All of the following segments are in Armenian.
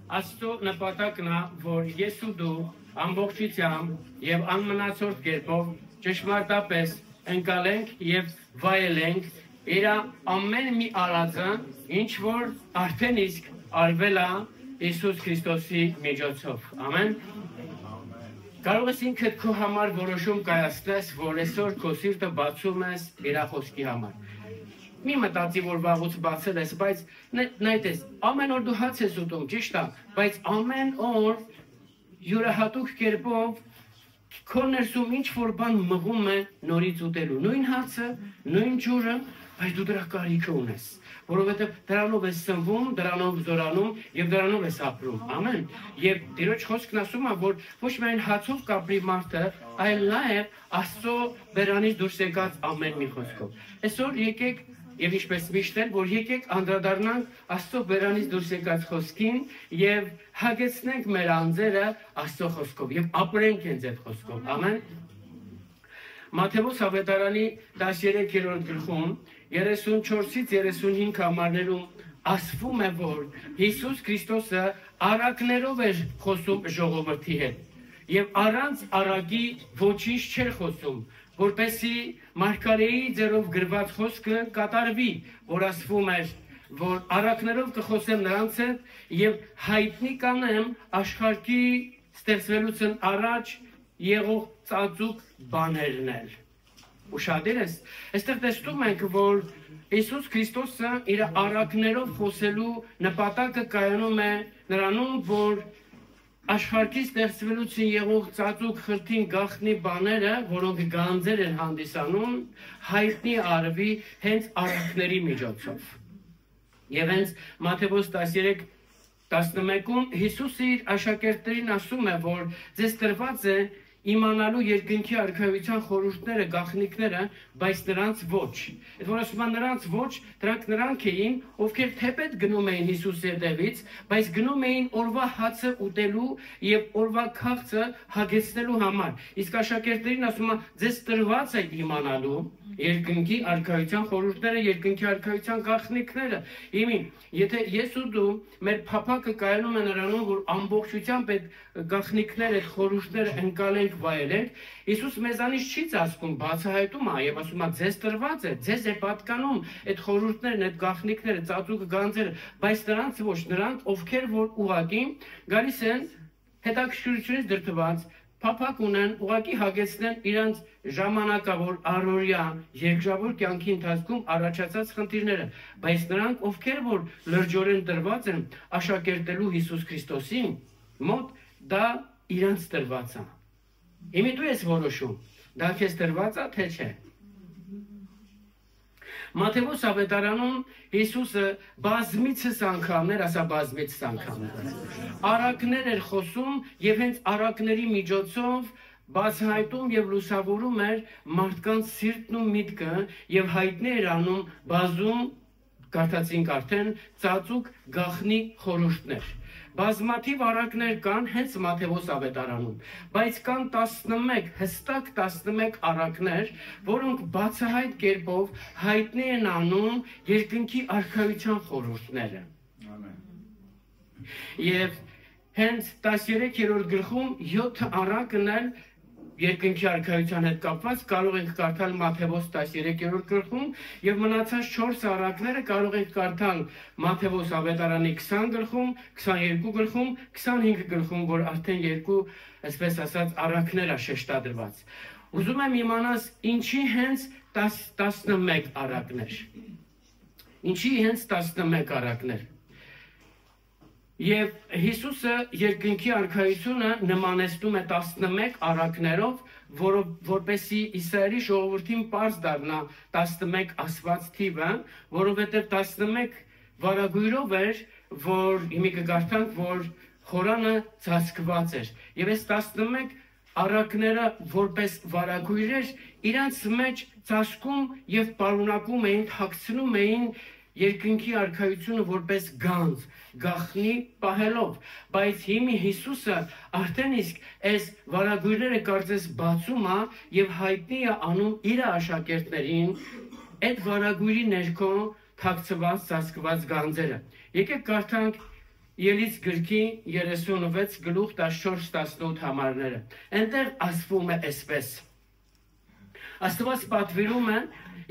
Աստծո նպատակն է, որ ես ու դու ամբողջությամբ եւ անմնացորդ կերպով ճշմարտապես ընկալենք եւ վայելենք իր ամեն մի արածը, ինչ որ արդեն իսկ արվել է Հիսուս Քրիստոսի միջոցով։ Ամեն։ Կարող ես ինքդ քո համար որոշում կայացնես, որ այսօր քո սիրտը բացում ես իր խոսքի համար։ Մի մտածի, որ վաղուց բացել ես, բայց նայտես, ամեն օր դու հաց ես ուտում, ճիշտ է, բայց ամեն օր յուրահատուկ կերպով քո ներսում ինչ որ բան մղում է նորից ուտելու, նույն հացը, նույն ջուրը, բայց դու դրա կարիքը ունես, որովհետև դրանով ես սնվում, դրանով զորանում եւ դրանով ես ապրում։ Ամեն։ Եվ Տիրոջ խոսքն ասում է, որ ոչ միայն հացով կապրի մարդը, այլ նաեւ Աստծո բերանից դուրս եկած ամեն մի խոսքով։ Այսօր եկեք եւ ինչպես միշտ էլ, որ եկեք անդրադառնանք Աստծո բերանից դուրս եկած խոսքին եւ հագեցնենք մեր անձերը Աստծո խոսքով եւ ապրենք հենց այդ խոսքով։ Ամեն։ Մատթեոս ավետարանի 13-րդ գլխում 34-ից 35 համարներում ասվում է, որ Հիսուս Քրիստոսը առակներով էր խոսում ժողովրդի հետ եւ առանց առակի ոչինչ չէր խոսում, որպեսզի Մարգարեի ձեռով գրված խոսքը կատարվի, որ ասվում էր, որ առակներով կխոսեմ նրանց հետ եւ հայտնի կանեմ աշխարհի ստեղծվելուց առաջ եղող ծածուկ բաներն էլ։ Ուշադիր ես, այստեղ տեսնում ենք, որ Հիսուս Քրիստոսը իր առակներով խոսելու նպատակը կայանում է նրանում, որ աշխարհի ստեղծվելուց եղող ծածուկ խրթին գաղտնի բաները, որոնք գանձեր են հանդիսանում, հայտնի արվի հենց առակների միջոցով։ Եվ հենց Մատթեոս 13:11-ում Հիսուսը իր աշակերտներին ասում է, որ ձեզ տրված է իմանալու երկնքի արքայության խորհուրդները, գաղտնիքները, բայց նրանց ոչ։ Այդ որ ասում են նրանց ոչ, դրանք նրանք էին, ովքեր թեպետ գնում էին Հիսուսի հետևից, բայց գնում էին օրվա հացը ուտելու եւ օրվա քաղցը հագեցնելու համար։ Իսկ աշակերտներին ասում են, ձեզ տրված է իմանալու երկնքի արքայության խորհուրդները, երկնքի արքայության գաղտնիքները։ Իմի, եթե ես ու դու մեր փափակը կայանում է նրանում, որ ամբողջությամբ այդ գաղտնիքները, այդ խորհուրդները ընկալենք, վայելենք, Հիսուս մեզանից չի ծածկում, բացահայտում է եւ ասում է, ձեզ տրված է, ձեզ է պատկանում այդ խորհուրդներն, այդ գաղտնիքները, ծածուկ գանձերը, բայց նրանց ոչ, նրանք ովքեր որ ուղղակի գալիս են հետաքրքրությունից դրդված, փափակ ունեն, ուղղակի հագեցնեն իրանց ժամանակավոր առօրյա երկրավոր կյանքի ընթացքում առաջացած խնդիրները, բայց նրանք ովքեր որ լրջորեն տրված են աշակերտելու Հիսուս Քրիստոսին, մոտ դա իրանց տրված է։ Իմի դու ես որոշում, դա քեզ տրված է, թե չէ։ Մատթեոս ավետարանում Հիսուսը բազմիցս անգամներ, ասա բազմիցս անգամներ, առակներ էր խոսում եւ հենց առակների միջոցով բացահայտում եւ լուսավորում էր մարդկանց սիրտն ու միտքը եւ հայտնի էր անում բազում, կարդացինք արդեն, ծածուկ գաղտնի խորհուրդներ։ Բազմաթիվ առակներ կան հենց Մատթեոս ավետարանում, բայց կան 11, հստակ 11 առակներ, որոնք բացահայտ կերպով հայտնի են անում երկնքի արքայության խորհուրդները։ Եվ հենց 13-րդ գլխում 7 առակն էլ երկնքի արքայության հետ կապված կարող ենք կարդալ Մատթեոս 13-րդ գլխում եւ մնացած 4 առակները կարող ենք կարդալ Մատթեոս ավետարանի 20 գլխում, 22 գլխում, 25 գլխում, որ արդեն երկու, այսպես ասած, առակներ է շեշտադրված։ Ուզում եմ իմանաս ինչի հենց 11 առակներ։ Ինչի հենց 11 առակներ։ Եվ Հիսուսը երկնքի արքայությունը նմանեցնում է 11 առակներով, որպեսզի Իսրայելի ժողովրդին պարզ դառնա 11 ասված թիվը, որովհետև 11 վարագույրով էր, որ հիմի կգարթանք, որ խորանը ծածկված էր։ Եվ այս 11 առակները որպես վարագույրեր իրանց մեջ ծածկում եւ պարունակում էին, հագցնում էին երկնքի արքայությունը որպես գանձ, գաղտնի պահելով, բայց հիմի Հիսուսը արդեն իսկ այս վարագույրները կարծես բացում է եւ հայտնի է անում իր աշակերտներին այդ վարագույրի ներքո թաքցված ծածկված գանձերը։ Եկեք կարդանք Ելից գրքի 36 գլուխ 14-18 համարները։ Այնտեղ ասվում է այսպես. Աստված պատվիրում է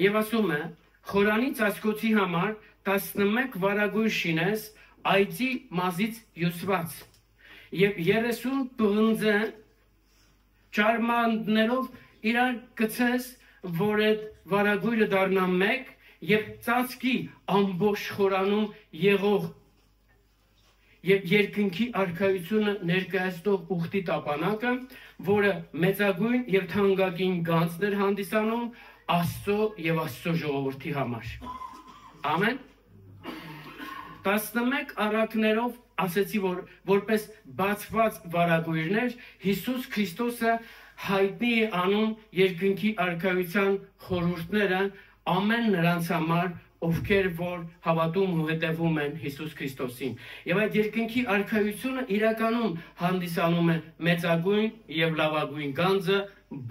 եւ ասում է. խորանի ծածկոցի համար 11 վարագույր շինես այծի մազից յուսված եւ 30 պղնձե ճարմաններով իրար գցես, որ այդ վարագույրը դառնա մեկ եւ ծածկի ամբողջ խորանում եղող եւ երկնքի արքայությունը ներկայացնող ուխտի տապանակը, որը մեծագույն եւ թանկագին գանձներ հանդիսանում Աստծո եւ Աստծո ժողովրդի համար։ Ամեն։ 11 առակներով ասեցի, որ որպես բացված վարագույրներ Հիսուս Քրիստոսը հայտնի է անում երկնքի արքայության խորհուրդները ամեն նրանց համար, ովքեր որ հավատում ու հետևում են Հիսուս Քրիստոսին։ Եվ այդ երկնքի արքայությունը իրականում հանդիսանում է մեծագույն եւ լավագույն գանձը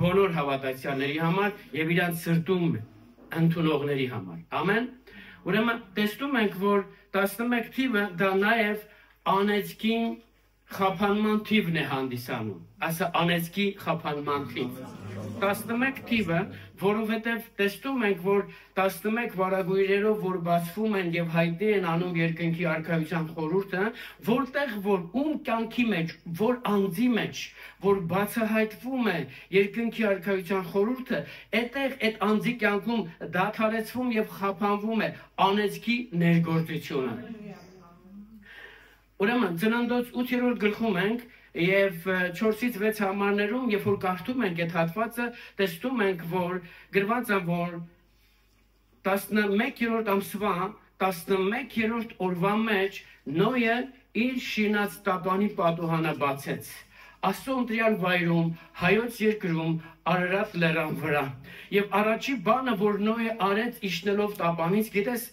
բոլոր հավատացյալների համար եւ իրանց սրտում ընդունողների համար։ Ամեն։ Ուրեմն տեսնում ենք, որ 11 թիվը դա նաեւ անեծքին խափանման թիվն է հանդիսանում։ Ասա անեծքի խափանման թիվ։ 11 թիվը, որովհետև տեսնում ենք, որ 11 վարագույրերով, որ բացվում են եւ հայտնի են անում երկնքի արքայության խորհուրդը, որտեղ որ ում կյանքի մեջ, որ անձի մեջ, որ բացահայտվում է երկնքի արքայության խորհուրդը, այդտեղ այդ անձի կյանքում դադարեցվում եւ խափանվում է անեծքի ներգործությունը։ Ուրեմն ծննդոց 8-րդ գլխում ենք եւ 4-ից 6 համարներում, երբ որ կարդում ենք այդ հատվածը, տեսնում ենք, որ գրված է, որ 11-րդ ամսվա 11-րդ օրվա մեջ Նոյը իր շինած տապանի պատուհանը բացեց։ Աստծո ընտրյալ վայրում, հայոց երկրում, Արարատ լեռան վրա։ Եվ առաջի բանը, որ Նոյը արեց իջնելով տապանից, գիտես,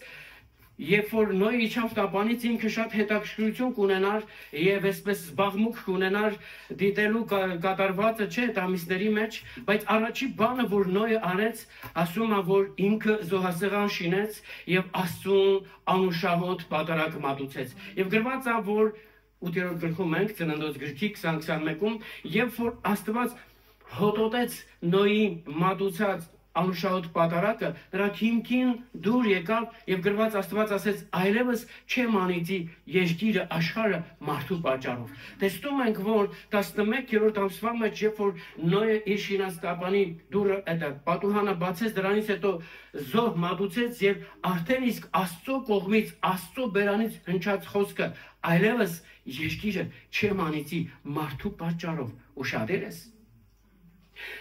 երբ որ Նոյը իջավ տապանից, ինքը շատ հետաքրքրություն կունենար եւ այսպես զբաղմունք կունենար դիտելու կատարվածը չէ տամիսների մեջ, բայց առաջի բանը, որ Նոյը արեց, ասում է, որ ինքը զոհասեղան շինեց եւ Աստծուն անուշահոտ պատարագ մատուցեց։ Եվ գրված է, որ 8-րդ գլխում ենք ծննդոց գրքի 20-21-ում, երբ որ Աստված հոտոտեց Նոյի մատուցած անուշահոտ պատարակը, նրա հիմքին դուր եկավ եւ գրված Աստված ասեց. այլևս չեմ անիծի երկիրը աշխարհը մարդու պատճառով։ Տեսնում ենք, որ 11-րդ ամսվա մեջ, երբ որ Նոյը իր շինած տապանի դուռը, այդ պատուհանը բացեց, դրանից հետո զոհ մատուցեց եւ արդեն իսկ Աստծո կողմից, Աստծո բերանից հնչած խոսքը, այլևս երկիրը չեմ անիծի մարդու պատճառով։ Ուշադիր ես։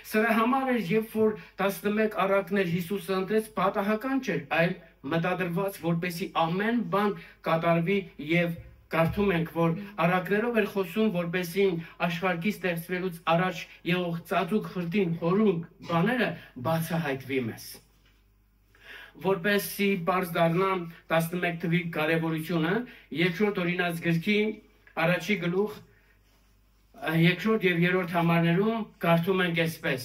Սրա համար էր, երբ որ 11 առակներ Հիսուսը ընտրեց, պատահական չէր, այլ մտադրված, որպեսզի ամեն բան կատարվի եւ կարդում ենք, որ առակներով էր խոսում, որպեսզի աշխարհի ստեղծվելուց առաջ եղող ծածուկ խրտին խորունկ բաները բացահայտվի մեզ։ Որպեսզի բարձ դառնա 11 թվի կարևորությունը, երկրորդ օրինաց գրքի առաջի գլուխ երկրորդ եւ երրորդ համարներում կարդում ենք այսպես,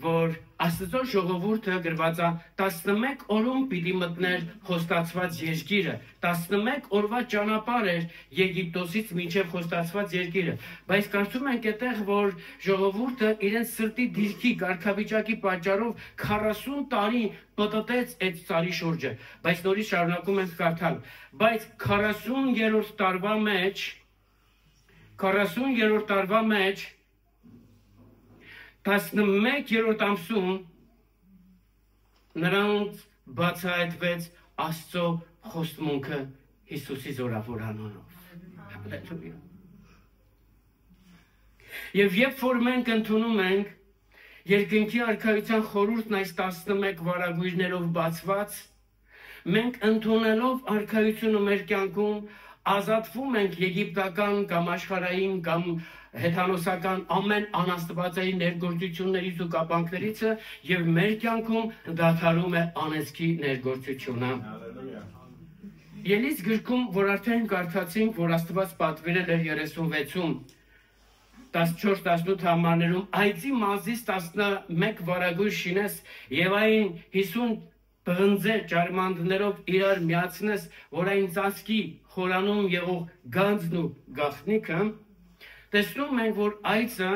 որ Աստծո ժողովուրդը գրված է 11 օրում պիտի մտներ խոստացված երկիրը, 11 օրվա ճանապարհ էր Եգիպտոսից մինչև խոստացված երկիրը, բայց կարդում ենք այդտեղ, որ ժողովուրդը իրենց սրտի դիրքի կարգավիճակի պատճառով 40 տարի պտտեց այդ ծառի շուրջը, բայց նորից շարունակում ենք կարդալ, բայց 40-րդ տարվա մեջ 40-րդ տարվա մեջ 11-րդ ամսում նրանց բացահայտվեց Աստծո խոստմունքը Հիսուսի զորավոր անունով։ Հալելույա։ Եվ երբ որ մենք ընդունում ենք երկնքի արքայության խորհուրդն այս 11 վարագույրներով բացված, մենք ընդունելով արքայությունը մեր կյանքում ազատվում ենք եգիպտական կամ աշխարհային կամ հեթանոսական ամեն անաստվածային ներգործություններից ու կապանքներից եւ մեր կյանքում դադարում է անեծքի ներգործությունը։ Ելից գրքում, որ արդեն կարդացինք, որ Աստված պատվիրել է 36-ում 14-18 համարներում այծի մազից 11 վարագույր շինես եւ այն 50 բղնձե ճարմանտներով իրար միացնես, որ այն ծածկի խորանում եղող գանձն ու գաղտնիքը, տեսնում ենք, որ այծը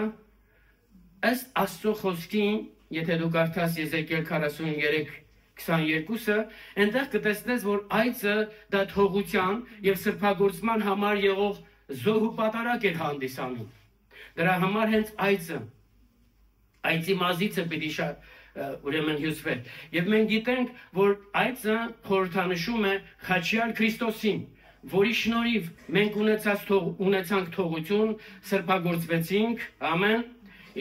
ըստ Աստծո խոսքին, եթե դու կարդաս Եզեկիել 43:22-ը, այնտեղ կտեսնես, որ այծը դա թողության եւ սրբագործման համար եղող զոհ ու պատարակ էր հանդիսանում։ Դրա համար հենց այծի մազիցը պիտի ուրեմն հյուսվել։ Եվ մենք գիտենք, որ այծը խորհրդանշում է Խաչյալ Քրիստոսին, որի շնորհիվ մենք ունեցանք թողություն, սրբագործվեցինք, ամեն,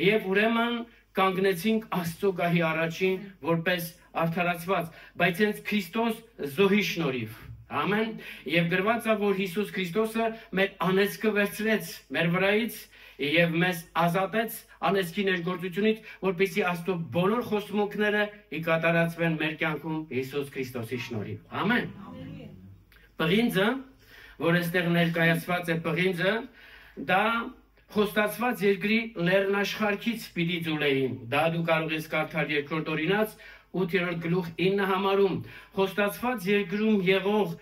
եւ ուրեմն կանգնեցինք Աստծո գահի առաջին որպես արդարացված, բայց հենց Քրիստոս զոհի շնորհիվ, ամեն, եւ գրված է, որ Հիսուս Քրիստոսը մեր անեծքը վերցրեց մեր վրայից եւ մեզ ազատեց անեծքի ներգործությունից, որպեսզի Աստծո բոլոր խոստումները կատարածվեն մեր կյանքում Հիսուս Քրիստոսի շնորհիվ, ամեն։ Պղինձը, որ այստեղ ներկայացված է պղինձը, դա խոստացված երկրի լեռնաշխարհից պիտի ձուլեին։ Դա դու կարող ես կարդալ 2-րդ օրինաց 8-9 համարում։ Խոստացված երկրում եղող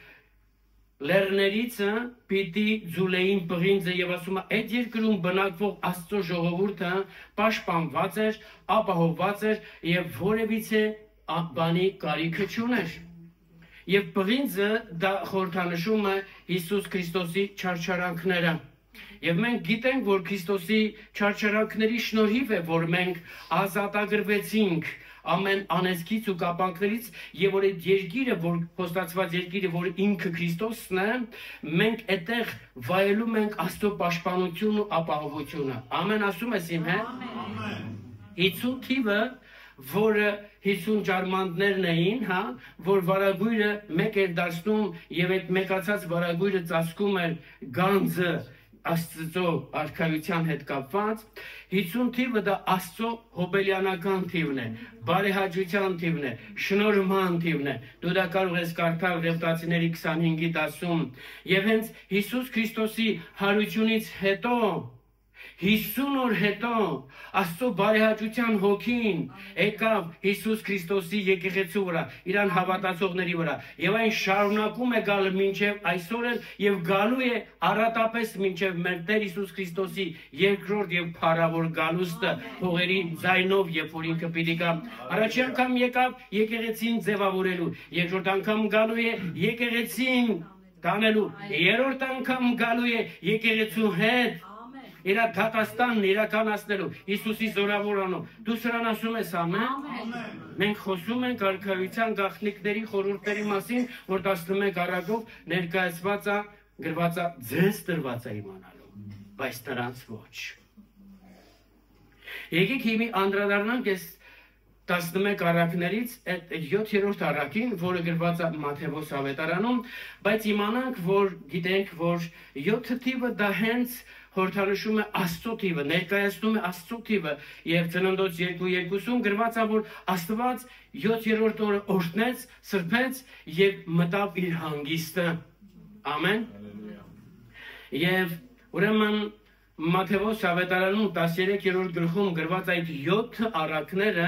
լեռներիցը պիտի ձուլեին պղինձը եւ ասում է, այդ երկրում բնակվող Աստծո ժողովուրդը պաշտպանված էր, ապահովված էր եւ որևիցե բանի կարիքը չուներ։ Եվ պղինձը դա խորհրդանշում է Հիսուս Քրիստոսի չարչարանքները։ Եվ մենք գիտենք, որ Քրիստոսի չարչարանքների շնորհիվ է, որ մենք ազատագրվեցինք ամեն անեծքից ու կապանքներից, եւ որ այդ երկիրը, որ խոստացված երկիրը, որ ինքը Քրիստոսն է, մենք այդտեղ վայելում ենք Աստծո պաշտպանությունն ու ապահովությունը։ Ամեն, ասում ես իմ հետ։ 50 թիվը, որը 50 ջարմանդներն էին, հա, որ վարագույրը մեկ էր դարձնում եւ այդ մեկացած վարագույրը ծածկում էր գանձը Աստծո արքայության հետ կապված, 50 թիվը դա Աստծո հոբելյանական թիվն է, բարեհաճության թիվն է, շնորհման թիվն է։ Դու դա կարող ես կարդալ Ղևտացիների 25:10-ում։ Եվ հենց Հիսուս Քրիստոսի հարությունից հետո 50 օր հետո Աստծո բարեհաճության հոգին եկավ Հիսուս Քրիստոսի եկեղեցու վրա, իրան հավատացողների վրա, եւ այն շարունակում է գալ մինչեւ այսօր եւ գալու է առատապես մինչեւ մեր Տեր Հիսուս Քրիստոսի երկրորդ եւ փառավոր գալուստը փողերի ձայնով, երբ որ ինքը պիտի գա։ Առաջին անգամ եկավ եկեղեցին ձևավորելու, երկրորդ անգամ գալու է եկեղեցին տանելու, երրորդ անգամ գալու է եկեղեցու հետ իր դատաստանն իրականացնելու Հիսուսի զորավորանով։ Դու սրան ասում ես ամեն։ Մենք խոսում ենք արքայության գաղտնիքների խորհուրդների մասին, որ 11 առակով ներկայացված է, գրված է, ձեզ տրված է իմանալու, բայց նրանց ոչ։ Եկեք հիմի անդրադառնանք այս 11 առակներից այդ 7-րդ առակին, որը գրված է Մատթեոս ավետարանում, բայց իմանանք, որ գիտենք, որ 7 թիվը դա հենց խորհրդանշում է Աստծո թիվը, ներկայացնում է Աստծո թիվը, եւ Ծննդոց 2:2-ում գրված է, որ Աստված 7-րդ օրը օրհնեց, սրբեց եւ մտավ իր հանգիստը։ Ամեն։ Եվ ուրեմն Մատթեոս ավետարանում 13-րդ գլխում գրված այդ 7 առակները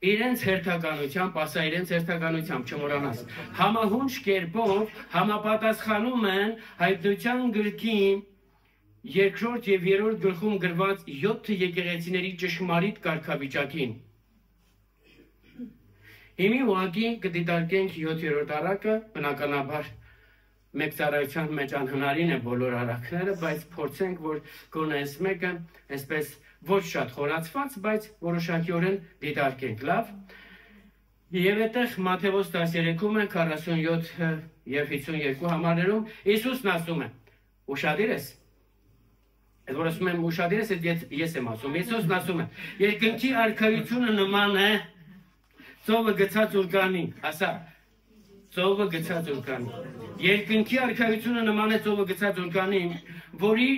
իրենց հերթականությամբ, ասա իրենց հերթականությամբ, չմոռանաս, համահունչ կերպով համապատասխանում են Հայտնության գրքի երկրորդ եւ երրորդ գլխում գրված 7 եկեղեցիների ճշմարիտ կարգավիճակին։ Հիմի ուղղակի կդիտարկենք 7-րդ առակը, բնականաբար մեկ ծառայության մեջ անհնարին է բոլոր առակները, բայց փորձենք, որ գոնե այս մեկը այսպես ոչ շատ խորացված, բայց որոշակիորեն դիտարկենք, լավ։ Եվ այդտեղ Մատթեոս 13-ում է 47 եւ 52 համարներում Հիսուսն ասում է. ուշադիր ես։ Այդ որ ասում եմ ուշադիր ես, ես եմ ասում։ Հիսուսն ասում է. երկնքի արքայությունը նման է ծովը գցած ուրկանի, ասա, ծովը գցած ուրկանի։ Երկնքի արքայությունը նման է ծովը գցած ուրկանի, որի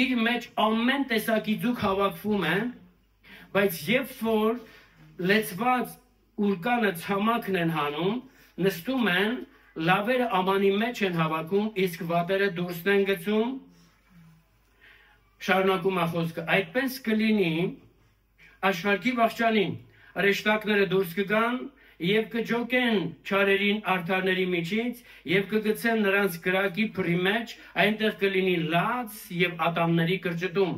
իր մեջ ամեն տեսակի ձուկ հավաքվում է, բայց երբ որ լեցված ուրկանը ցամաքն են հանում, նստում են, լավերը ամանի մեջ են հավաքում, իսկ վատերը դուրս են գցում, շարունակում է խոսքը, այդպես կլինի աշխարհի վախճանին, հրեշտակները դուրս կգան եւ կջոկեն չարերին արդարների միջից եւ կգցեն նրանց կրակի փռի մեջ, այնտեղ կլինի լաց եւ ատամների կրճտում։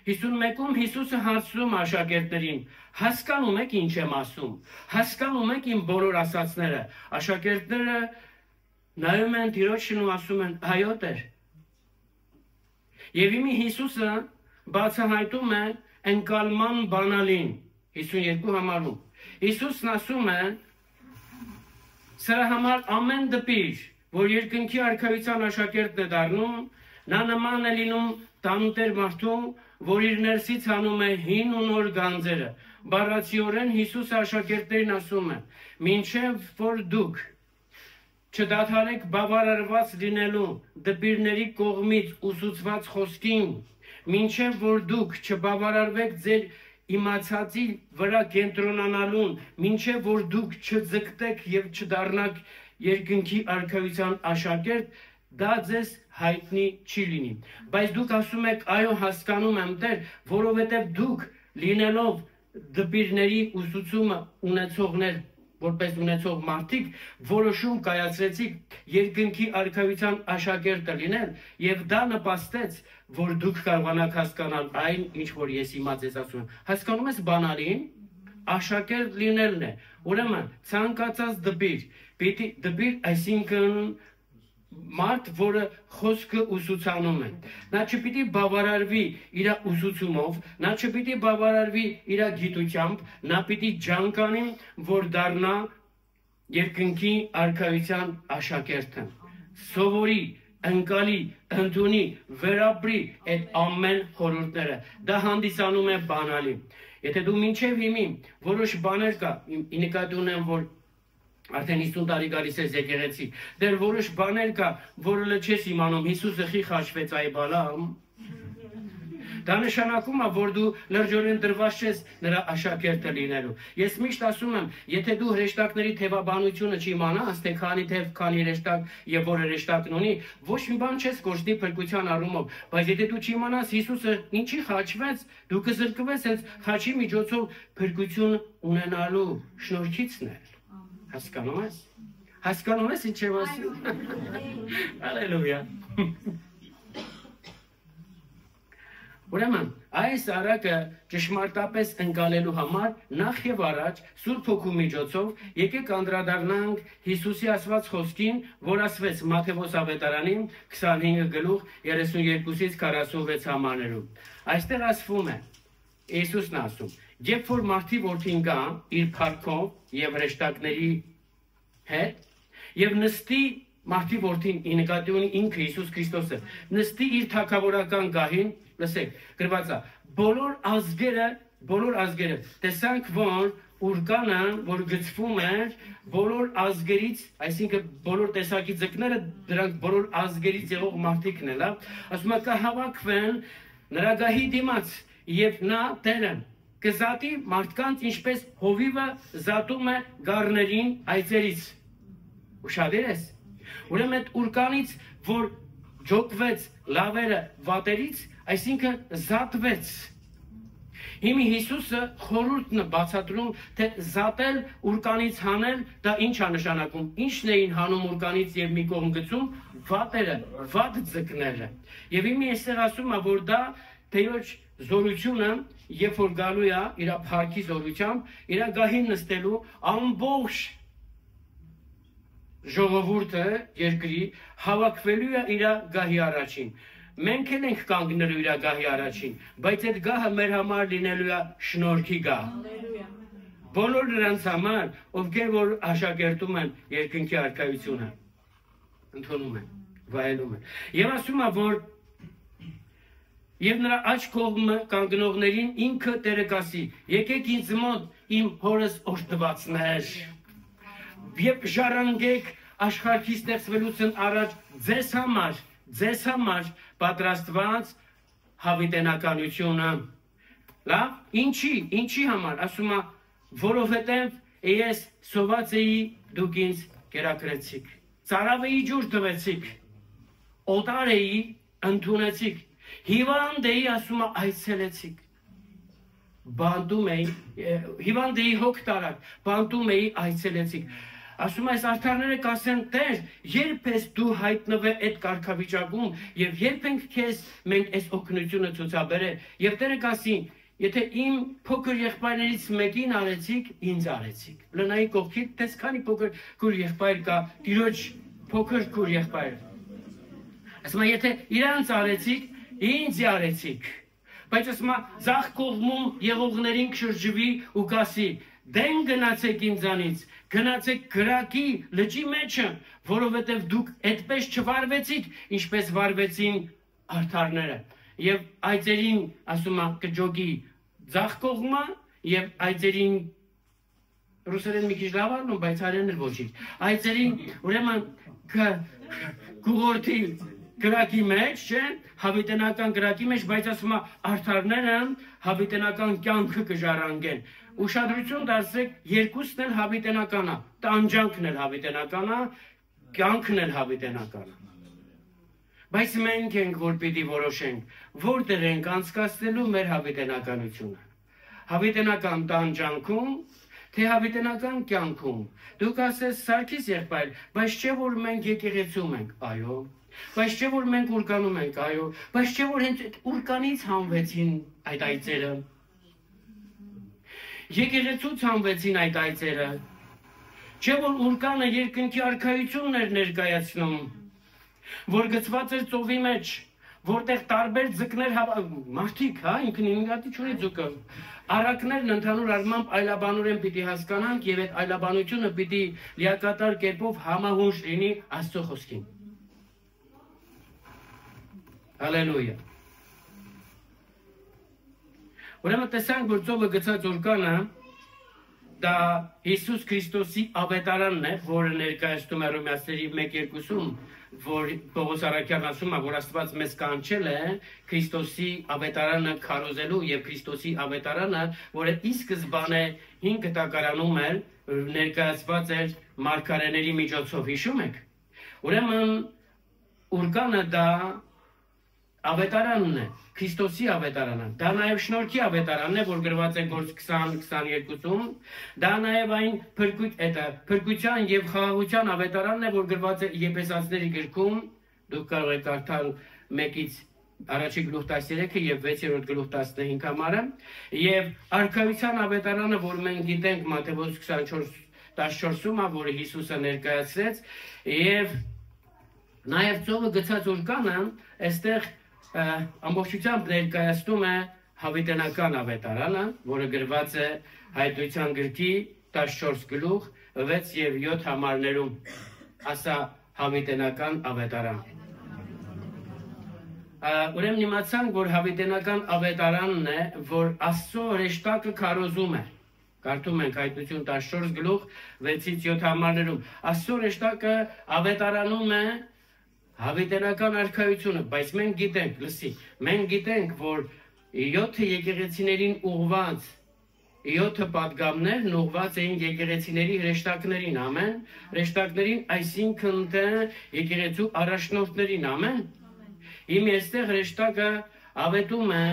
51-ում Հիսուսը հարցնում աշակերտներին. հասկանում եք ինչ եմ ասում, հասկանում եք իմ բոլոր ասածները։ Աշակերտները նայում են Տիրոջն ու ասում են. այո Տեր։ Եվ իմի Հիսուսը բացահայտում է ընկալման բանալին 52 համարում։ Հիսուսն ասում է. սրա համար ամեն դպիր, որ երկնքի արքայության աշակերտն է դառնում, նա նման է լինում տանուտեր մարդու, որ իր ներսից հանում է հին ու նոր գանձերը։ Բառացիորեն Հիսուսը աշակերտներին ասում է. մինչև որ դուք չդադարեք բավարարված լինելու դպիրների կողմից ուսուցված խոսքին, մինչև որ դուք չբավարարվեք ձեր իմացածի վրա կենտրոնանալուն, մինչև որ դուք չձգտեք եւ չդառնաք երկնքի արքայության աշակերտ, դա ձեզ հայտնի չի լինի։ Բայց դուք ասում եք, այո, հասկանում եմ Տեր, որովհետև դուք լինելով դպիրների ուսուցումը ունեցողներ, որպես ունեցող մարդիկ, որոշում կայացրեցիք երկնքի արքայության աշակերտը լինել, եւ դա նպաստեց, որ դուք կարողանաք հասկանալ այն, ինչ որ ես հիմա ձեզ ասում եմ։ Հասկանում ես բանալին, աշակերտ լինելն է։ Ուրեմն, ցանկացած դպիր, այսինքն մարդ, որը խոսքը ուսուցանում է։ Նա չպիտի բավարարվի իր ուսուցումով, նա չպիտի բավարարվի իր գիտությամբ, նա պիտի ջանկանի, որ դառնա երկնքի արքայության աշակերտը։ Սովորի, ընկալի, ընդունի, վերապրի այդ ամեն խորհուրդները։ Դա հանդիսանում է բանալի։ Եթե դու մինչև հիմի որոշ բաներ կա, ի նկատի ունեմ, որ արդեն 50 տարի գալիս ես եկեղեցի, դեռ որոշ բաներ կա, որը չես իմանում, Հիսուսը խի խաչվեց այ բալամ։ Դա նշանակում է, որ դու լրջորեն դրված ես նրա աշակերտը լինելու։ Ես միշտ ասում եմ, եթե դու հրեշտակների թևաբանությունը չիմանաս, թե քանի թև, քանի հրեշտակ եւ որ հրեշտակն ունի, ոչ մի բան չես կորցնի փրկության առումով։ Բայց եթե դու չիմանաս Հիսուսը ինչի խաչվեց, դու կզրկվես հենց խաչի միջոցով փրկություն ունենալու շնորհքիցն է։ Հասկանում ես? Հասկանում ես ինչ եմ ասում։ Հալելույա։ Ուրեմն, այս առակը ճշմարտապես ընկալելու համար նախ եւ առաջ Սուրբ Հոգու միջոցով եկեք անդրադառնանք Հիսուսի ասված խոսքին, որ ասվեց Մատթեոս ավետարանին 25:32-ից 46 համարներում։ Այստեղ ասվում է, Հիսուսն ասում. երբ որ մարդի որդին գա իր փառքով եւ հրեշտակների հետ եւ նստի մարդի որդին ի նկատի ունի ինքը Հիսուս Քրիստոսը նստի իր թագավորական գահին, լսեք, գրված է, բոլոր ազգերը տեսանք, որ ուրկանը, որ գծվում էր բոլոր ազգերից, այսինքն բոլոր տեսակի ձկները, դրանք բոլոր ազգերից եղող մարդիկն են, ասում է կհավաքվեն նրա գահի դիմաց եւ նա Տերը կզատի մարդկանց ինչպես հովիվը զատում է գառներին այծերից։ Ուշադիր ես։ Ուրեմն այդ ուրկանից, որ ջոկվեց լավերը վատերից, այսինքն զատվեց։ Հիմի Հիսուսը խորհուրդն է բացատրում, թե զատել ուրկանից հանել, դա ինչ է նշանակում։ Ինչն էին հանում ուրկանից եւ մի կողմ գցում վատերը, վատ ձկները։ Եվ հիմի այստեղ ասում է, որ դա Տերոջ զորությունը, երբ որ գալու է իր փառքի զորությամբ, իր գահին նստելու ամբողջ ժողովուրդը երկրի հավաքվելու է իր գահի առաջին։ Մենք էլ ենք կանգնելու իր գահի առաջին, բայց այդ գահը մեր համար լինելու է շնորհքի գահ։ Բոլոր նրանց համար, ովքեր որ աշակերտում են երկնքի արքայությունը, ընդունում են, վայելում են։ Եվ ասում է, որ եւ նրա աջ կողմը կանգնողներին ինքը Տերը կասի. եկեք ինձ մոտ իմ հորս օրհնվածներ եւ ժառանգեք աշխարհի ստեղծվելուց առաջ ձեզ համար պատրաստված հավիտենականությունը։ Լավ, ինչի համար, ասում է, որովհետեւ ես սոված էի, դուք ինձ կերակրեցիք, ծարավ էի, ջուր տվեցիք, օտար էի, ընդունեցիք, հիվանդ էի, ասում է, այցելեցիք։ բանտում էի, հիվանդ էի հոգ տարակ, բանտում էի այցելեցիք։ Ասում այս արդարները կասեն, Տեր, երբ ես դու հայտնվե այդ կարգավիճակում եւ երբ ենք քեզ մենք այս օգնությունը ցուցաբերել եւ Տերը կասի, եթե իմ փոքր եղբայրներից մեկին արեցիք, ինձ արեցիք։ Լնայի կողքից տես քանի փոքր քուր եղբայր կա, Տիրոջ փոքր քուր եղբայր։ Ասում եթե իրանց արեցիք, ինձ արեցիք։ Բայց ասում ձախ կողմում եղողներին կշրջվի ու կասի, դեն գնացեք ինձանից, գնացեք գրակի լճի մեջը, որովհետև դուք այդպես չվարվեցիք, ինչպես վարվեցին արդարները։ Եվ այծերին, ասում կջոգի ձախ կողմը, եւ այծերին ռուսերեն մի քիչ լավ առնում, բայց հայերեն էլ ոչինչ։ Այծերին ուրեմն կուղորթի գրակի մեջ, չէ, հավիտենական գրակի մեջ, բայց ասում արդարները հավիտենական կյանքը կժառանգեն։ Ուշադրություն դարձրեք, երկուսն էլ հավիտենական է, տանջանքն էլ հավիտենական է, կյանքն էլ հավիտենական է։ Բայց մենք ենք, որ պիտի որոշենք, որտեղ ենք անցկացնելու մեր հավիտենականությունը։ Հավիտենական տանջանքում, թե հավիտենական կյանքում։ Դուք ասես Սարգիս եղբայր, բայց չէ որ մենք եկեղեցում ենք, այո։ Բայց չէ որ մենք ուրկանում ենք, այո։ Բայց չէ որ հենց ուրկանից հանվեցին այդ այծերը։ Եկեղեցուց հանվեցին այդ այծերը։ Չէ որ ուրկանը երկնքի արքայությունն էր ներկայացնում, որ գծված էր ծովի մեջ, որտեղ տարբեր ձկներ մարդիկ, հա, ինքն ինքնատի չունի ձուկը։ Արակներն ընդհանուր առմամբ այլաբանորեն պիտի հասկանանք եւ այդ այլաբանությունը պիտի լիակատար կերպով համահունչ լինի Աստծո խոսքին։ Հալելույա։ Ուրեմն տեսանք, որ ծովը գծած ուրկանը դա Հիսուս Քրիստոսի ավետարանն է, որը ներկայացնում է Հռոմեացիների 1:2-ում, որ Պողոս Արաքյալն ասում է, որ Աստված մեզ կանչել է Քրիստոսի ավետարանը քարոզելու եւ Քրիստոսի ավետարանը, որը ի սկզբանե 5 տակարանում էր, ներկայացված էր մարգարեների միջոցով, հիշում եք։ Ուրեմն ուրկանը դա ավետարանն է, Քրիստոսի ավետարանը, դա նաև շնորհքի ավետարանն է, որ գրված է Գործ 20-22-ում, դա նաև այն փրկության եւ խաղաղության ավետարանն է, որ գրված է Եփեսացիների գրքում, դուք կարող եք կարդալ 1-ից առաջի գլուխ 13-ը եւ 6-րդ գլուխ 15 համարը, եւ արքայության ավետարանը, որ մենք գիտենք Մատթեոս 24:14-ում, որը Հիսուսը ներկայացրեց, եւ նաև ծովը գծած ուրկանը, այստեղ ամբողջությամբ ներկայացնում է հավիտենական ավետարանը, որը գրված է Հայտնության գրքի 14 գլուխ 6 եւ 7 համարներում, ասա հավիտենական ավետարան։ Ուրեմն իմացանք, որ հավիտենական ավետարանն է, որ Աստծո հրեշտակը քարոզում է։ Կարդում ենք Հայտնություն 14 գլուխ 6-ից 7 համարներում։ Աստծո հրեշտակը ավետարանում է հավիտենական արքայությունը, բայց մենք գիտենք, լսի, մենք գիտենք, որ 7 եկեղեցիներին ուղված 7 պատգամներն ուղված էին եկեղեցիների հրեշտակներին, ամեն, հրեշտակներին, այսինքն թե եկեղեցու առաջնորդներին, ամեն։ Իմ այստեղ հրեշտակը ավետում է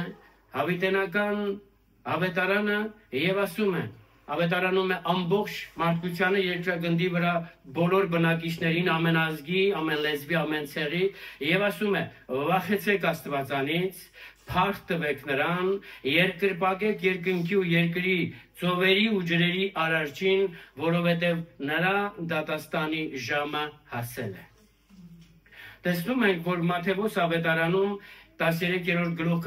հավիտենական ավետարանը եւ ասում է, ավետարանում է ամբողջ մարդկությանը երկրագնդի վրա բոլոր բնակիչներին, ամեն ազգի, ամեն լեզվի, ամեն ցեղի եւ ասում է. վախեցեք Աստվածանից, փառք տվեք նրան, երկրպագեք երկնքի ու երկրի, ծովերի ու ջրերի արարչին, որովհետեւ նրա դատաստանի ժամը հասել է։ Տեսնում ենք, որ Մատթեոս ավետարանում 13-րդ գլուխ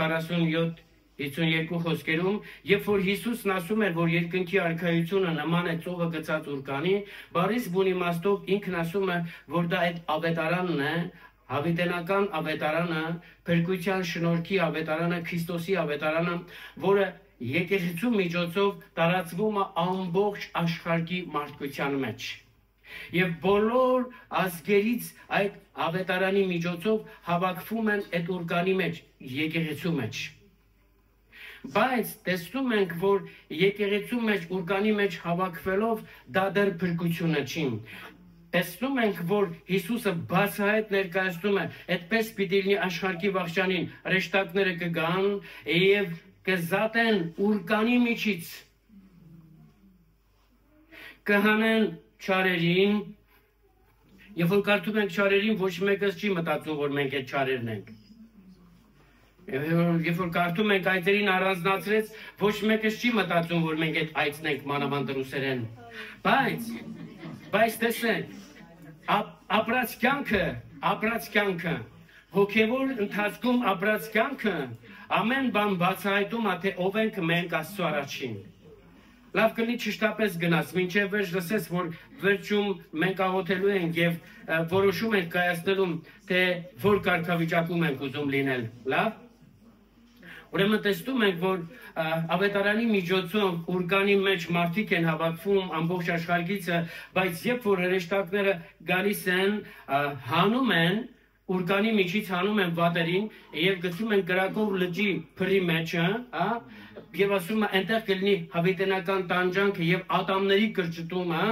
47-52 խոսքերում, երբ որ Հիսուսն ասում էր, որ երկնքի արքայությունը նման է ծովը գծած ուրկանի, բառից բուն իմաստով ինքն ասում է, որ դա այդ ավետարանն է, հավիտենական ավետարանը, փրկության շնորհքի ավետարանը, Քրիստոսի ավետարանը, որը եկեղեցու միջոցով տարածվում է ամբողջ աշխարհի մարդկության մեջ։ Եվ բոլոր ազգերից այդ ավետարանի միջոցով հավաքվում են այդ ուրկանի մեջ, եկեղեցու մեջ։ Բայց տեսնում ենք, որ եկեղեցու մեջ, ուրկանի մեջ հավաքվելով դա դեռ փրկությունը չի։ Տեսնում ենք, որ Հիսուսը բացահայտ ներկայացնում է, այդպես պիտի լինի աշխարհի վախճանին, հրեշտակները կգան եւ կզատեն ուրկանի միջից, կհանեն չարերին, երբ որ կարդում ենք չարերին, ոչ մեկս չի մտածում, որ մենք այդ չարերն ենք։ Երբ որ կարդում ենք այծերին առանձնացրեց, ոչ մեկս չի մտածում, որ մենք այդ այծն ենք մանավանդ ռուսերեն։ Բայց տեսեք, ապրած կյանքը, հոգևոր ընթացքում ապրած կյանքը, ամեն բան բացահայտում է, թե ով ենք մենք Աստծո առաջին։ Լավ կլինի ճշտապես գնաս, մինչև վերջ լսես, որ վերջում մենք աղոթելու ենք և որոշում ենք կայացնելու, թե որ կարգավիճակում ենք ուզում լինել, լավ։ Ուրեմն տեսնում ենք, որ ավետարանի միջոցով ուրկանի մեջ մարդիկ են հավաքվում ամբողջ աշխարհիցը, բայց երբ որ հրեշտակները գալիս են, հանում են, ուրկանի միջից հանում են վատերին և գցում են կրակով լճի փռի մեջը, և ասում է այնտեղ կլինի հավիտենական տանջանքը և ատամների կրճտումը,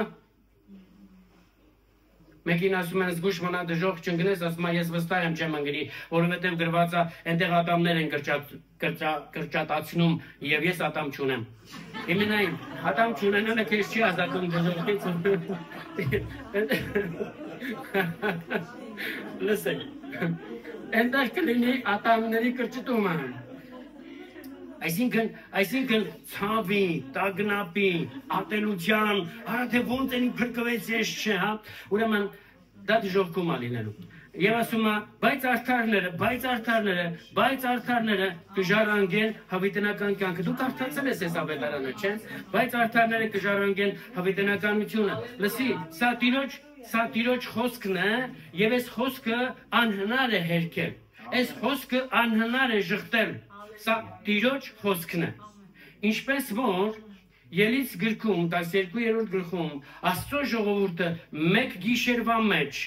մեկին ասում են զգուշ մնա դժոխք չընկնես, ասում է ես վստահ եմ չեմ ընկնի, որովհետև գրված է այնտեղ ատամներ են կրճատացնում և ես ատամ չունեմ։ Իմենայն, ատամ չունենալը քեզ չի ազատում դժոխքից։ Լսեք, այնտեղ կլինի ատամների կրճտումը։ Այսինքն ցավի, տագնապի, ատելության, արա թե ոնց են փրկվեց ես չէ, հա, ուրեմն դա դժոխքում է լինելու։ Եվ ասում է, բայց արդարները կժառանգեն հավիտենական կյանքը։ Դու կարդացել ես այս ավետարանը, չէ՞։ Բայց արդարները կժառանգեն հավիտենականությունը։ Լսի, սա Տիրոջ խոսքն է, եւ այս խոսքը անհնար է հերքել։ Այս խոսքը անհնար է ժխտել։ Սա Տիրոջ խոսքն է։ Ինչպես որ Ելից գրքում 12-րդ գլխում Աստծո ժողովուրդը մեկ գիշերվա մեջ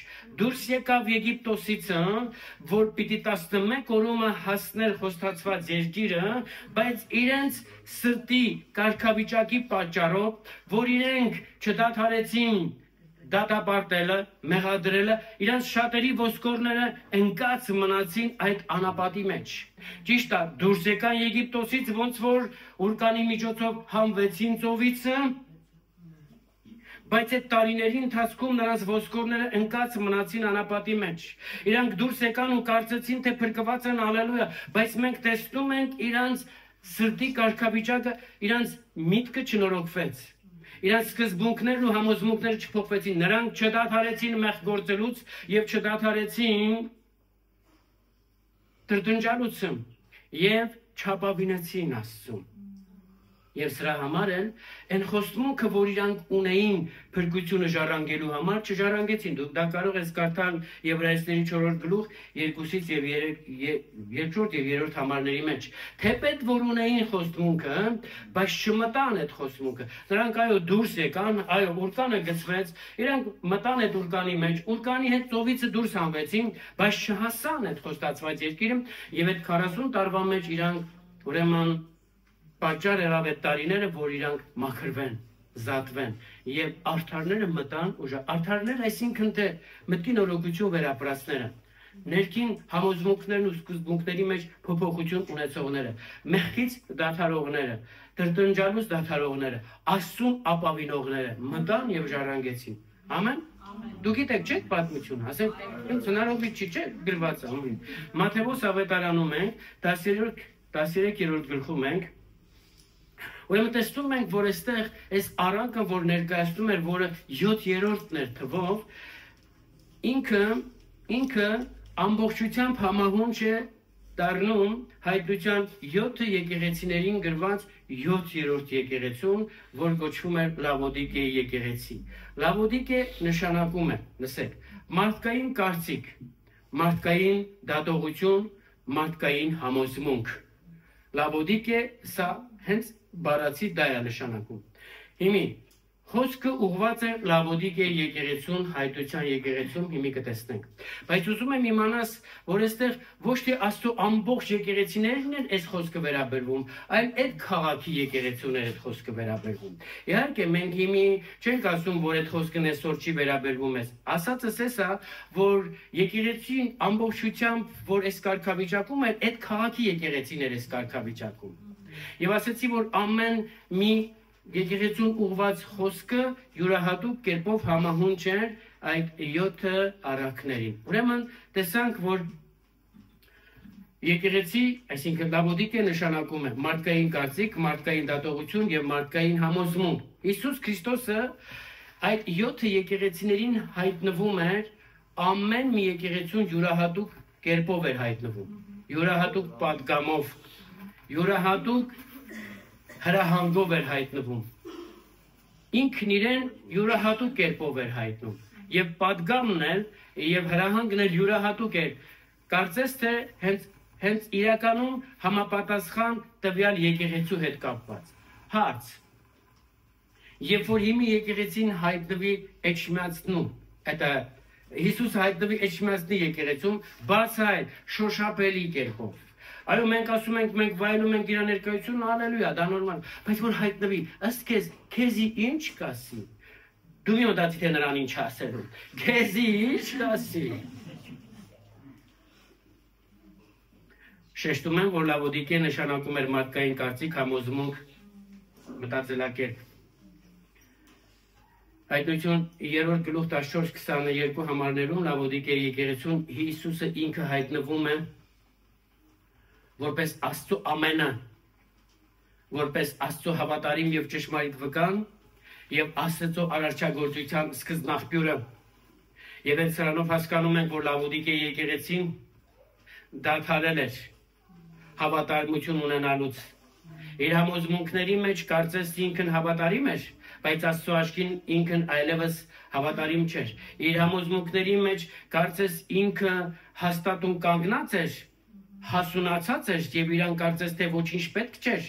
դուրս եկավ Եգիպտոսից, որ պիտի 11 օրումը հասներ խոստացված երկիրը, բայց իրենց սրտի կարգավիճակի պատճառով, որ իրենք չդադարեցին դատապարտելը, մեղադրելը, իրանց շատերի ոսկորները ընկած մնացին այդ անապատի մեջ։ Ճիշտ է, դուրս եկան Եգիպտոսից, ոնց որ ուրկանի միջոցով հանվեցին ծովիցը, բայց այդ տարիների ընթացքում նրանց ոսկորները ընկած մնացին անապատի մեջ։ Իրանք դուրս եկան ու կարծեցին, թե փրկված են, հալելույա, բայց մենք տեսնում ենք իրանց սրտի կարգավիճակը, իրանց միտքը չնորոգվեց։ Իրանց սկզբունքներն ու համոզմունքները չփոխվեցին, նրանք չդադարեցին մեղք գործելուց և չդադարեցին տրտնջալուց և չապավինեցին Աստծուն։ Եվ սրա համար են այն խոստմունքը, որ իրանք ունեին փրկությունը ժառանգելու համար, չժառանգեցին։ Դուք դա կարող ես կարդալ Եբրայեցիների 4-րդ գլուխ 2-ից և 2-րդ և 3-րդ համարների մեջ։ Թեպետ որ ունեին խոստմունքը, բայց չմտան այդ խոստմունքը։ Նրանք այո դուրս եկան, այո ուրկանը գցվեց, իրանք մտան այդ ուրկանի մեջ, ուրկանի հետ ծովիցը դուրս հանվեցին, բայց չհասան այդ խոստացված երկիրը և այդ 40 տարվա մեջ իրանք ուրեմն պատճառ եղավ այդ տարիները, որ իրանք մաքրվեն, զատվեն և արդարները մտան ուժը։ Արդարներ այսինքն թե մտքի նորոգություն վերապրածները, ներքին համոզմունքներն ու սկզբունքների մեջ փոփոխություն ունեցողները, մեղքից դադարողները, տրտնջալուց դադարողները, Աստծուն ապավինողները մտան և ժառանգեցին։ Ամեն։ Դուք գիտեք չէ՞ պատմություն, ասենք ինձ հնարավոր չի չէ՞ գրված ամեն։ Մատթեոս ավետարանում ենք 13-րդ գլխում ենք Ուրեմն տեսնում ենք, որ այստեղ այս առանքը, որ ներկայացնում էր, որը 7-րդն էր թվով, ինքը ամբողջությամբ համահունչ է դառնում հայտնության 7 եկեղեցիներին գրված 7-րդ եկեղեցուն, որ կոչվում է Լավոդիկեի եկեղեցի։ Լավոդիկե նշանակում է, լսեք, մարդկային կարծիք, մարդկային դատողություն, մարդկային համոզմունք։ Լավոդիկե սա հենց բարացի դա է նշանակում։ Հիմի, խոսքը ուղված է Լավոդիկեի եկեղեցուն, հայտնության եկեղեցում, հիմի կտեսնենք։ Բայց ուզում եմ իմանաս, որ այստեղ ոչ թե Աստծո ամբողջ եկեղեցիներն են այս խոսքը վերաբերվում, այլ այդ քաղաքի եկեղեցուներ այդ խոսքը վերաբերվում։ Իհարկե, մենք հիմի չենք ասում, որ այդ խոսքն այսօր չի վերաբերվում ես։ Ասածս էսա, որ եկեղեցին ամբողջությամբ, որ այս կարգավիճակում է, այդ քաղաքի եկեղեցին էր այս կարգավիճակում։ Եվ ասացի, որ ամեն մի եկեղեցուն ուղված խոսքը յուրահատուկ կերպով համահունչ էր այդ 7 առակներին։ Ուրեմն տեսանք, որ եկեղեցի, այսինքն Լավոդիկե նշանակում է մարդկային կարծիք, մարդկային դատողություն եւ մարդկային համոզմունք։ Հիսուս Քրիստոսը այդ 7 եկեղեցիներին հայտնվում էր, ամեն մի եկեղեցուն յուրահատուկ կերպով էր հայտնվում, յուրահատուկ պատգամով, յուրահատուկ հրահանգով էր հայտնվում։ Ինքն իրեն յուրահատուկ կերպով էր հայտնում եւ պատգամն էլ եւ հրահանգն էլ յուրահատուկ էր։ Կարծես թե հենց իրականում համապատասխան տվյալ եկեղեցու հետ կապված։ Հարց. Երբ որ հիմի եկեղեցին հայտնվի Էջմիածնում, это Հիսուս հայտնվի Էջմիածնի եկեղեցում, բացայ շոշափելի կերպով։ Այո, մենք ասում ենք, մենք վայելում ենք իր ներկայությունը, հալելույա, դա նորմալ, բայց որ հայտնվի, ըստ քեզի ինչ կասի։ Դու մի մտածի թե նրան ինչ ասելու։ Քեզի ինչ կասի։ Շեշտում եմ, որ Լավոդիկե նշանակում էր մարդկային կարծիք, համոզմունք, մտածելակերպ։ Հայտնություն 3-րդ գլուխ 14-22 համարներում Լավոդիկե եկեղեցուն Հիսուսը ինքը հայտնվում է որպես Աստծո ամենը, որպես Աստծո հավատարիմ եւ ճշմարիտ վկան եւ Աստծո արարչագործության սկզբնաղբյուրը։ Եվ այդ սրանով հասկանում ենք, որ Լավոդիկե եկեղեցին դադարել էր հավատարմություն ունենալուց։ Իր համոզմունքների մեջ կարծես ինքն հավատարիմ էր, բայց Աստծո աչքին ինքն այլևս հավատարիմ չէր։ Իր համոզմունքների մեջ կարծես ինքը հաստատուն կանգնած էր, հասունացած էր եւ իրան կարծես թե ոչինչ պետք չէր։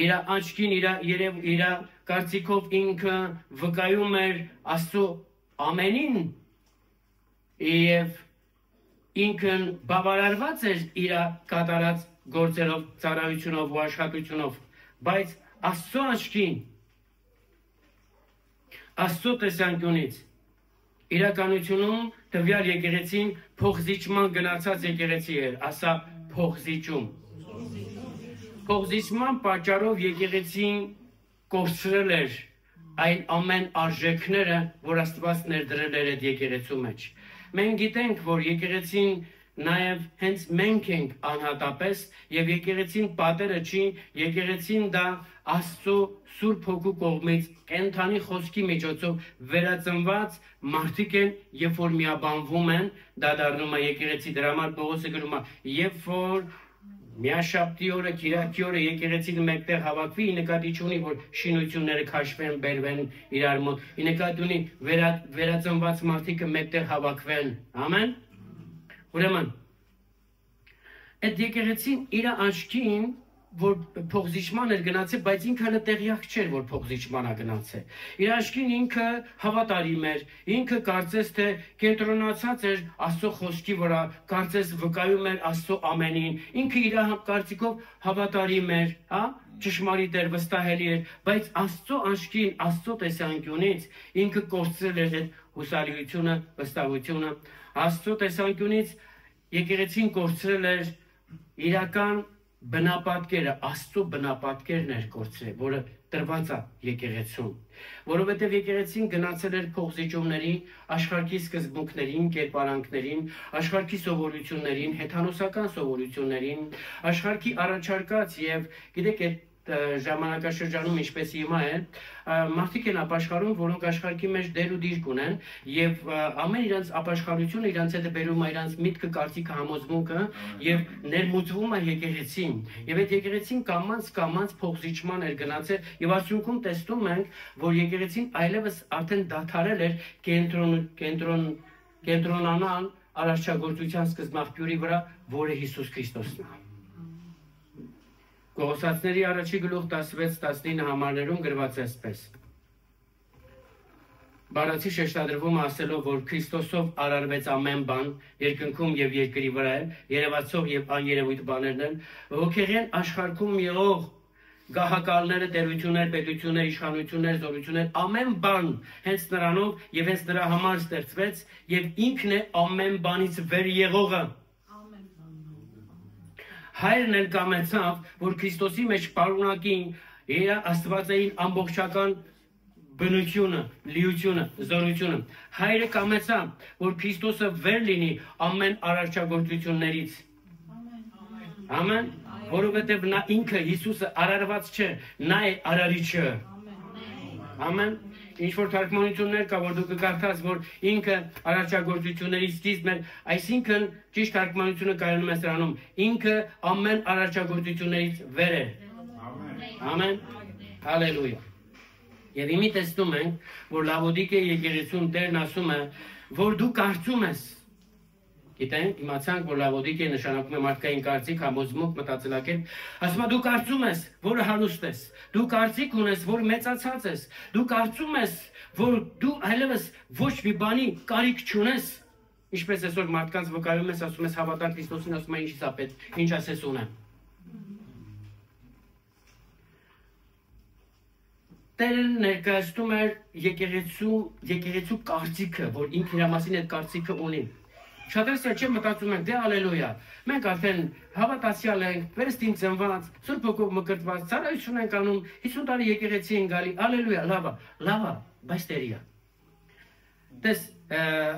Իր աչքին իր կարծիքով ինքը վկայում էր Աստծո ամենին եւ ինքն բավարարված էր իր կատարած գործերով, ծառայությունով ու աշխատությունով, բայց Աստծո աչքին, Աստծո տեսանկյունից իրականությունում տվյալ եկեղեցին փոխզիջման գնացած եկեղեցի էր, ասա փոխզիջում։ Փոխզիջման պատճառով եկեղեցին կորցրել էր այն ամեն արժեքները, որ Աստված ներդրել էր այդ եկեղեցու մեջ։ Մենք գիտենք, որ եկեղեցին նաև հենց մենք ենք անհատապես եւ եկեղեցին պատերը չի, եկեղեցին դա Աստծո Սուրբ Հոգու կողմից կենթանի խոսքի միջոցով վերածնված մարդիկ են, երբ որ միաբանվում են, դա դառնում է եկեղեցի։ Դրա համար Պողոսը գրում է, երբ որ միաշաբթի օրը, կիրակի օրը եկեղեցին մեկտեղ հավաքվի, ի նկատի չունի, որ շինությունները քաշվեն, բերվեն իրար մոտ, ի նկատի ունի վերածնված մարդիկը մեկտեղ հավաքվեն։ Ամեն։ Ուրեմն, այդ եկեղեցին իր աչքին, որ փոխզիջման էր գնացել, բայց ինքը հələ տեղյակ չէր, որ փոխզիջման է գնացել։ Իր աչքին ինքը հավատարիմ էր, ինքը կարծես թե կենտրոնացած էր Աստծո խոսքի վրա, կարծես վկայում էր Աստծո ամենին, ինքը իր կարծիքով հավատարիմ էր, հա, ճշմարիտ էր, վստահելի էր, բայց Աստծո աչքին, Աստծո տեսանկյունից ինքը կորցրել էր այդ հուսալիությունը, վստահությունը, Աստծո տեսանկյունից եկեղեցին կորցրել էր իրական բնապատկերը, Աստծո բնապատկերն էր կորցրել, որը տրված է եկեղեցուն, որովհետև եկեղեցին գնացել էր փոխզիջումների, աշխարհի սկզբունքներին, կերպարանքներին, աշխարհի սովորություններին, հեթանոսական սովորություններին, աշխարհի առաջարկած եւ գիտեք այդ ժամանակաշրջանում ինչպես հիմա է, մարդիկ են ապաշխարում, որոնք աշխարհի մեջ դեր ու դիրք ունեն եւ ամեն իրենց ապաշխարությունը իրենց հետ բերում է իրենց միտքը, կարծիքը, համոզմունքը եւ ներմուծվում է եկեղեցին։ Եվ այդ եկեղեցին կամած փոխզիջման էր գնացել եւ արդյունքում տեսնում ենք, որ եկեղեցին այլևս արդեն դադարել էր կենտրոնանալ արարչագործության սկզբնաղբյուրի վրա, որը Հիսուս Քրիստոսն է։ Կողոսացների առաջի գլուխ 16-19 համարներում գրված է այսպես. Բառացի շեշտադրվում ասելով, որ Քրիստոսով արարվեց ամեն բան, երկնքում եւ երկրի վրա, երևացող եւ աներևույթ բաներն են, հոգեղեն աշխարհում եղող գահակալները, տերություններ, պետություններ, իշխանություններ, զորություններ, ամեն բան հենց նրանով եւ հենց նրա համար ստեղծվեց եւ ինքն է ամեն բանից վեր եղողը։ հայրն էլ կամեցավ, որ Քրիստոսի մեջ պարունակին իր աստվածային ամբողջական բնությունը, լիությունը, զորությունը։ Հայրը կամեցավ, որ Քրիստոսը վեր լինի ամեն արարչագործություններից։ Ամեն, որովհետև նա ինքը Հիսուսը արարված չէ, նա է արարիչը։ Ամեն։ Ինչ որ թարգմանություններ կա, որ դու կկարդաս, որ ինքը արարչագործությունների սկիզբն է, այսինքն ճիշտ թարգմանությունը կայանում է սրանում, ինքը ամեն արարչագործություններից վեր է։ Ամեն։ Հալելույա։ Եվ իմի տեսնում ենք, որ Լավոդիկե եկեղեցուն Տերն ասում է, որ դու կարծում ես։ Գիտենք, իմացանք, որ Լավոդիկե նշանակում է մարդկային կարծիք, համոզմունք, մտածելակերպ, ասում է դու կարծում ես, որ հարուստ ես, դու կարծիք ունես, որ մեծացած ես, դու կարծում ես, որ դու այլևս ոչ մի բանի կարիք չունես, ինչպես այսօր մարդկանց վկայում ես, ասում ես հավատա Քրիստոսին, ասում է ինչի՞ց է պետք, ինչ ասես ունեմ։ Տերը ներկայացնում էր եկեղեցու կարծիքը, որ ինքն իր մասին այդ կարծիքը ունի։ Շատերս չեմ մտածում ենք, դե ալելույա, մենք արդեն հավատացյալ ենք, վերստին ծնված, Սուրբ Հոգով մկրտված, ծառայություն ենք անում, 50 տարի եկեղեցի են գալի, ալելույա, լավ, բայց տերիա։ Տես,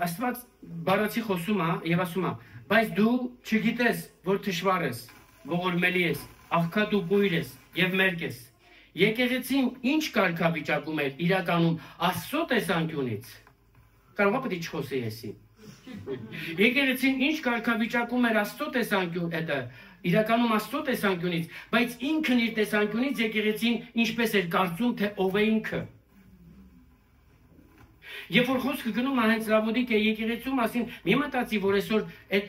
Աստված բառացի խոսում է եւ ասում է, բայց դու չգիտես, որ թշվառ ես, ողորմելի ես, աղքատ ու կույր ես եւ մերկ ես։ Եկեղեցին ինչ կարգավիճակում է իրականում Աստծո տեսանկյունից։ Կարող է պետք է չխոսի եսի։ Եկեղեցին ինչ կարգավիճակում էր Աստծո տեսանկյուն, դա իրականում Աստծո տեսանկյունից, բայց ինքն իր տեսանկյունից եկեղեցին ինչպես էր կարծում, թե ով է ինքը։ Երբ որ խոսքը գնում է հենց Լավոդիկե եկեղեցու մասին, մի մտածի, որ այսօր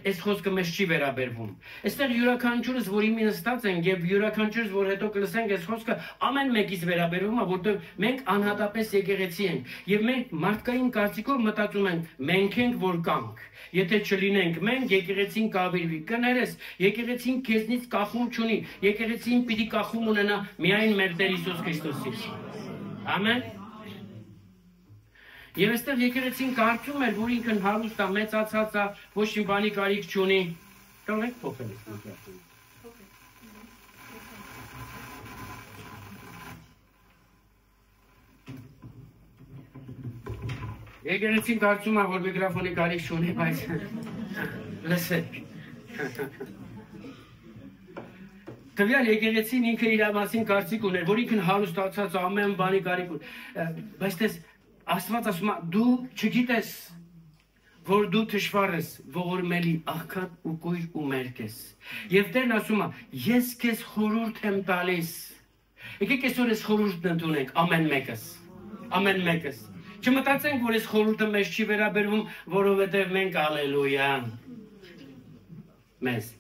այս խոսքը մեզ չի վերաբերվում։ Այստեղ յուրաքանչյուրս, որ իմի նստած ենք, եւ յուրաքանչյուրս, որ հետո կլսենք այս խոսքը, ամեն մեկից վերաբերվում է, որտեղ մենք անհատապես եկեղեցի ենք, եւ մենք մարդկային կարծիքով մտածում ենք, մենք ենք, որ կանք։ Եթե չլինենք մենք, եկեղեցին կավիրվի։ Կներես, եկեղեցին քեզնից կախում չունի, եկեղեցին պիտի կախում ունենա միայն մեր Տեր Հիսուս Քրիստոսից։ Ամեն։ Եվ այստեղ եկեղեցին կարծում էր, որ ինքն հարուստ է, մեծացած է, ոչ մի բանի կարիք չունի։ Կարող եք փոխել այս միգրաֆոնը։ Եկեղեցին կարծում է, որ միգրաֆոնի կարիք չունի, բայց լսեք։ Տվյալ եկեղեցին ինքը իր մասին կարծիք ուներ, որ ինքն հարուստացած ամեն բանի կարիք ուներ, բայց դες Աստված ասում է, դու չգիտես, որ դու թշվառ ես, ողորմելի, աղքատ ու կույր ու մերկ ես։ Եվ Տերն ասում է, ես քեզ խորհուրդ եմ տալիս։ Եկեք այսօր այս խորհուրդն ընդունենք ամեն մեկս։ Չմտածենք, որ այս խորհուրդը մեզ չի վերաբերվում, որովհետև մենք ալելույա մեզ։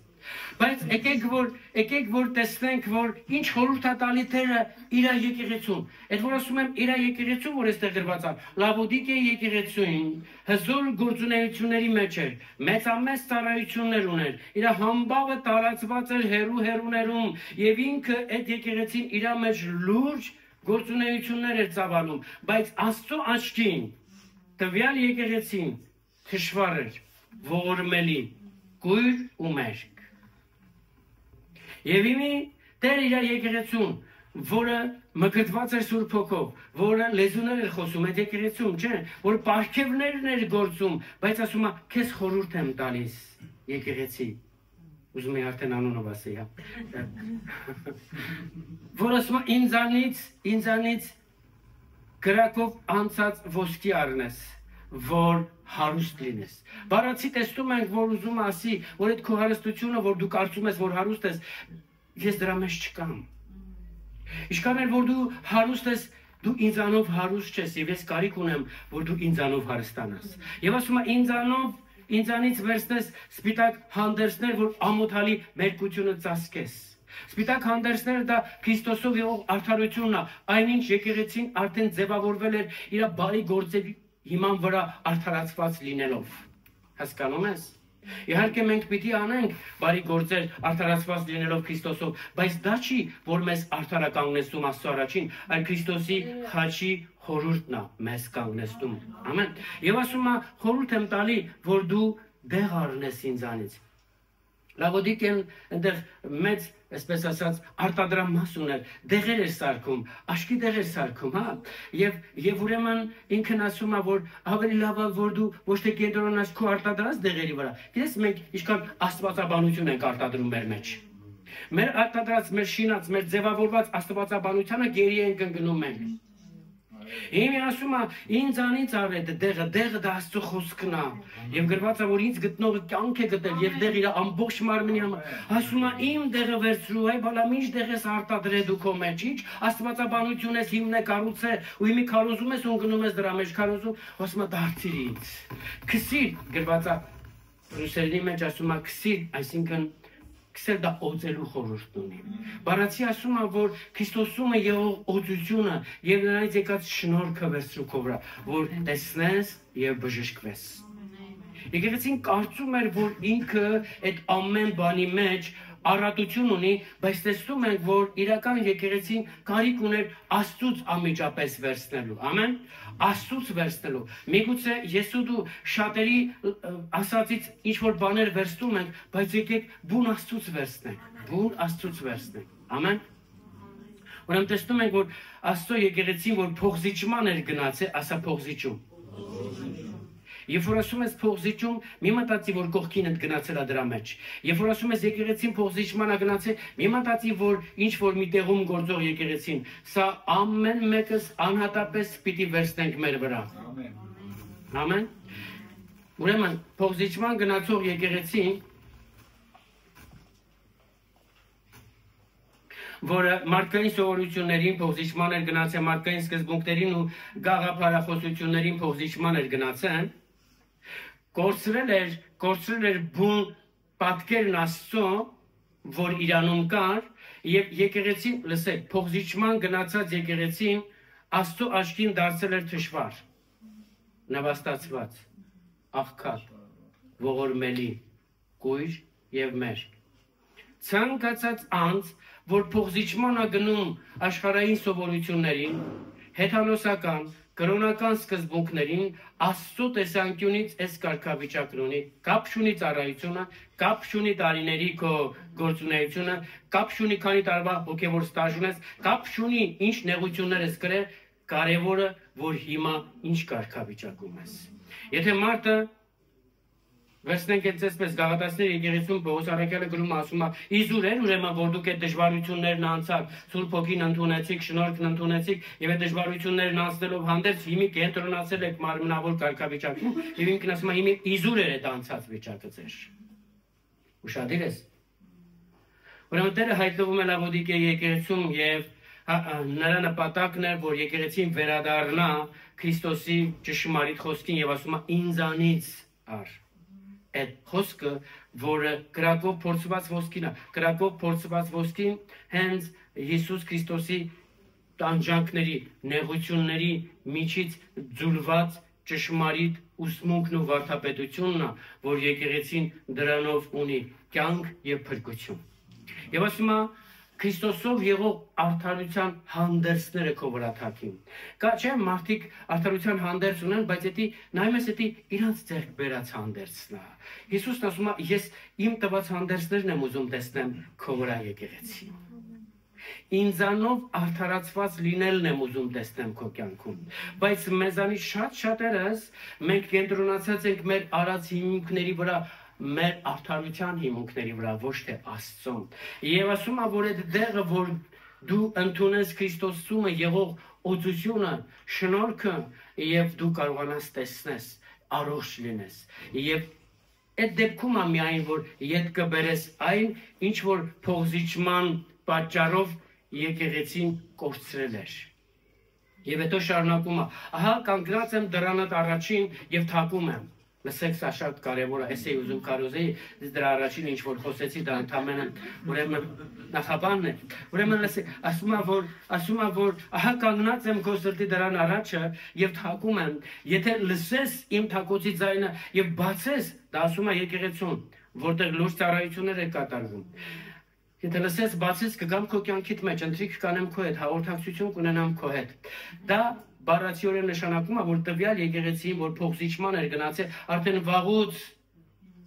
Բայց եկեք որ տեսնենք, որ ինչ խորհուրդ է տալի Տերը իր եկեղեցուն։ Այդ որ ասում եմ իր եկեղեցուն, որ այստեղ գրված է, Լավոդիկե եկեղեցուն հզոր գործունեությունների մեջ էր, մեծամեծ ծառայություններ ուներ, իր համբավը տարածված էր հերուներում, եւ ինքը այդ եկեղեցին իր մեջ լուրջ գործունեություններ էր ծավալում, բայց Աստծո աչքին տվյալ եկեղեցին թշվառ էր, ողորմելի, կույր ու մերկ։ Եվ իմի Տեր իր եկեղեցուն, որը մկրտված էր Սուրբ Հոգով, որը լեզուներ էր խոսում, այդ եկեղեցում, չէ, որ պարգևներն էր գործում, բայց ասում է, քեզ խորհուրդ եմ տալիս եկեղեցի։ Ուզում եմ արդեն անունով ասեի, որ ասում է ինձանից գրակով անցած ոսկի առնես, որ հարուստ լինես։ Բառացի տեսնում ենք, որ ուզում ասի, որ այդ քո հարստությունը, որ դու կարծում ես, որ հարուստ ես, ես դրա մեջ չկամ։ Ինչքան էլ որ դու հարուստ ես, դու ինձանով հարուստ չես, եւ ես կարիք ունեմ, որ դու ինձանով հարստանաս։ Եվ ասում է ինձանից վերցնես սպիտակ հանդերձներ, որ ամոթալի մերկությունը ծածկես։ Սպիտակ հանդերձները դա Քրիստոսով եղող արդարությունն է, այնինչ եկեղեցին արդեն ձևավորվել էր իր բարի գործերի հիման վրա արդարացված լինելով։ Հասկանում ես։ Իհարկե մենք պիտի անենք բարի գործեր արդարացված լինելով Քրիստոսով, բայց դա չի, որ մեզ արդարականգնեցում Աստծո առաջին, այլ Քրիստոսի խաչի խորհուրդն է մեզ կանգնեցնում։ Ամեն։ Եվ ասում է, խորհուրդ եմ տալի, որ դու դեղ առնես ինձանից։ Լավոդիկեն այնտեղ մեծ, այսպես ասած, արտադրամաս ուներ, դեղեր էր սարքում, աշկի դեղեր սարքում, հա։ Եվ ուրեմն ինքն ասում է, որ ավելի լավ է, որ դու ոչ թե կենտրոնանաս քո արտադրած դեղերի վրա։ Գիտես մենք ինչքան աստվածաբանություն ենք արտադրում մեր մեջ։ Մեր արտադրած, մեր շինած, մեր ձևավորված աստվածաբանությանը գերի ենք ընկնում մենք։ Իմի ասում է, ինձանից արվետ դեղը դա Աստծո խոսքն է, եւ գրված է, որ ինձ գտնողը կյանք է գտել, եւ դեղը իր ամբողջ մարմնի համար, ասում է, իմ դեղը վերցրու, այ բալամ ինչ դեղ ես արտադրել դու քո մեջ, ինչ աստվածաբանություն ես հիմնե կառուցե, ու իմի քարոզում ես ու ընկնում ես դրա մեջ քարոզում, ասում է դարձիր ինձ, քսիր, գրված է ռուսերենի մեջ ասում է քսիր, այսինքն Քսել դա օծելու խորհուրդ ունի։ Բառացի ասում է, որ Քրիստոսում է եղող օծությունը եւ նրանից եկած շնորհքը վերցրու քո վրա, որ տեսնես եւ բժշկվես։ Եկեղեցին կարծում էր, որ ինքը այդ ամեն բանի մեջ առատություն ունի, բայց տեսնում ենք, որ իրական եկեղեցին կարիք ուներ Աստծուց անմիջապես վերցնելու, ամեն, Աստծուց վերցնելու։ Միգուցե ես ու դու շատերի ասածից ինչ որ բաներ վերցնում ենք, բայց եկեք բուն Աստծուց վերցնենք, բուն Աստծուց վերցնենք, ամեն։ Ուրեմն տեսնում ենք, որ Աստծո եկեղեցին, որ փողզիչման էր գնացել, ասա փողզիչում։ Երբ որ ասում ես փողզիչում, մի մտածի, որ կողքին ընդ գնացել է դրա մեջ։ Երբ որ ասում ես եկեղեցին փողզիչման է գնացել, մի մտածի, որ ինչ որ մի տեղում գործող եկեղեցին, սա ամեն մեկս անհատապես պիտի վերցնենք մեր վրա։ Ամեն։ Ուրեմն փողզիչման գնացող եկեղեցին, որը մարդկային սովորություններին փողզիչման էր գնացել, մարդկային սկզբունքներին ու գաղափարախոսություններին փողզիչման էր գնացել, կորցրել էր բուն պատկերն Աստծո, որ իրանում կար, եւ եկեղեցին, լսեք, փողզիչման գնացած եկեղեցին Աստծո աչքին դարձել էր թշվար, նվաստացված, աղքատ, ողորմելի, կույր եւ մերկ։ Ցանկացած անձ, որ փողզիչման է գնում աշխարհային սովորություններին, հեթանոսական, կրոնական սկզբունքներին, Աստծո տեսանկյունից այս կարգավիճակն ունի, կապ չունի ծառայությունը, կապ չունի տարիների քո գործունեությունը, կապ չունի քանի տարվա հոգևոր ստաժ ունես, կապ չունի ինչ նեղություններ ես կրել, կարևորը, որ հիմա ինչ կարգավիճակում ես։ Եթե մարդը վերցնենք այսպես Գաղատացիների եկեղեցում Պողոս առաքյալը գրում ասում է իզուր են ուրեմն որ դուք այդ դժվարություններն անցաք Սուրբ Հոգին ընդունեցիք շնորհքն ընդունեցիք եւ այդ դժվարություններն անցնելով հանդերձ հիմի կենտրոնացել եք մարմնավոր կարգավիճակում եւ ինքն ասում է հիմի իզուր էր այդ անցած վիճակը ձեր ուշադիր ես ուրեմն Տերը հայտնվում է Լավոդիկեի եկեղեցում եւ նրա նպատակն է որ եկեղեցին վերադառնա Քրիստոսի ճշմարիտ խոսքին եւ ասում է ինձանից առ այդ խոսքը, որը կրակով փորձված ոսկին է, կրակով փորձված ոսկին հենց Հիսուս Քրիստոսի տանջանքների, նեղությունների միջից ձուլված ճշմարիտ ուսմունքն ու վարդապետությունն է, որ եկեղեցին դրանով ունի կյանք եւ փրկություն։ Եվ ասում է Քրիստոսով եղող արդարության հանդերձները քո վրա թաքին։ Կա չէ մարդիկ արդարության հանդերձ ունեն, բայց դա նայում ես դա իրանց ձեռք բերած հանդերձն է։ Հիսուսն ասում է ես իմ տված հանդերձներն եմ ուզում տեսնեմ քո վրա եկեղեցի։ Ինձանով արդարացված լինելն եմ ուզում տեսնեմ քո կյանքում։ Բայց մեզանից շատերս մենք կենտրոնացած ենք մեր արած հիմունքների վրա մեր արդարության հիմունքների վրա ոչ թե Աստծո։ Եվ ասում է որ այդ դեղը որ դու ընդունես Քրիստոսում եղող օծությունը, շնորհքը եւ դու կարողանաս տեսնես, առողջ լինես։ Եվ այդ դեպքում է միայն որ յետ կբերես այն, ինչ որ փողզիչման պատճառով եկեղեցին կորցրել էր։ Եվ հետո շարունակում է, ահա կանգնած եմ դրանդ առաջին եւ թակում եմ։ Լսեք, սա շատ կարևոր է, ես էի ուզում կարոզեի, դրա առաջին ինչ որ խոսեցի, դա ընդամենը ուրեմն նախաբանն է։ Ուրեմն լսեք, ասում է որ ահա կանգնած եմ քո սրտի դրան առաջը եւ թակում եմ, եթե լսես իմ թակոցի ձայնը եւ բացես, դա ասում է եկեղեցուն, որտեղ լուրջ ծառայություններ է կատարվում։ Եթե լսես բացես կգամ քո կյանքիդ մեջ, ընթրիք կանեմ քո հետ, հաղորդակցություն կունենամ քո հետ։ Դա բառացիորեն նշանակում է, որ տվյալ եկեղեցին, որ փողզիչման էր գնացել, արդեն վաղուց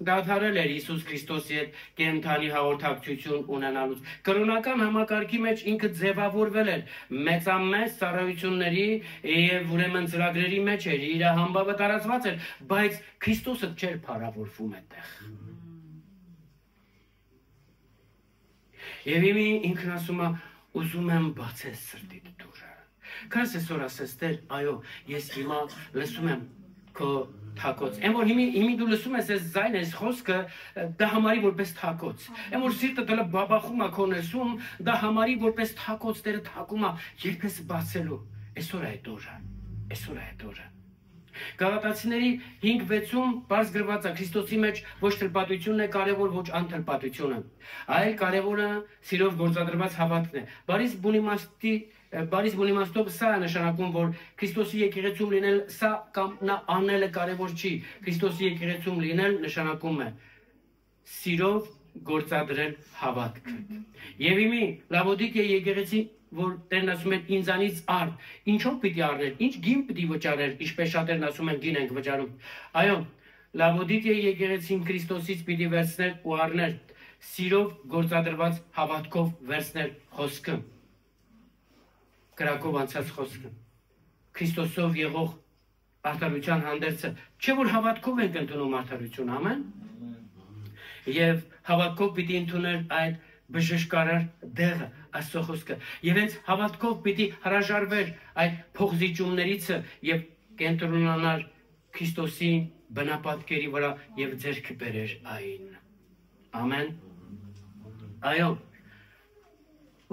դադարել էր Հիսուս Քրիստոսի հետ կենդանի հաղորդակցություն ունենալուց։ Կրոնական համակարգի մեջ ինքը ձևավորվել էր մեծամեծ ծառայությունների եւ ուրեմն ծրագրերի մեջ էր, իր համբավը տարածված էր, բայց Քրիստոսը չէր փառավորվում այդտեղ։ Եվ ինքն ասում է, ուզում եմ բացել սրտիդ դուռը։ Քանս այսօր ասես Տեր, այո, ես հիմա լսում եմ քո թակոց։ Այն որ հիմի դու լսում ես այս ձայնը, այս խոսքը, դա համարի որպես թակոց։ Այն որ սիրտը դեռ բաբախում է քո ներսում, դա համարի որպես թակոց, Տերը թակում է, երբ ես բացելու։ Այսօր է այդ օրը։ Այսօր է այդ օրը։ Գաղատացիների 5:6-ում բարձ գրված է Քրիստոսի մեջ ոչ թլպատությունն է կարևոր, ոչ անթլպատությունը, այլ կարևորը սիրով գործադրված հավատքն է։ Բարիս բուն իմաստով սա է նշանակում, որ Քրիստոսի եկեղեցում լինել սա կամ նա անելը կարևոր չի։ Քրիստոսի եկեղեցում լինել նշանակում է սիրով գործադրել հավատքը։ Եվ իմի Լավոդիկիա եկեղեցի որ Տերն ասում են ինձանից առ, ինչով պիտի առնել, ինչ գին պիտի վճարել, ինչպես շատերն ասում են գին ենք վճարում։ Այո, Լավոդիկիա եկեղեցին Քրիստոսից պիտի վերցնել ու առնել, սիրով գործադրված հավատքով վերցնել խոսքը, կրակով անցած խոսքը, Քրիստոսով եղող արդարության հանդերձը, չէ որ հավատքով ենք ընդունում արդարություն, ամեն։ Եվ հավատքով պիտի ընդունել այդ բժշկարար դեղը, Աստծո խոսքը, եւ հենց հավատքով պիտի հրաժարվեր այդ փողզիջումներից եւ կենտրոնանալ Քրիստոսի բնապատկերի վրա եւ ձեռքը բերեր այն։ Ամեն։ Այո։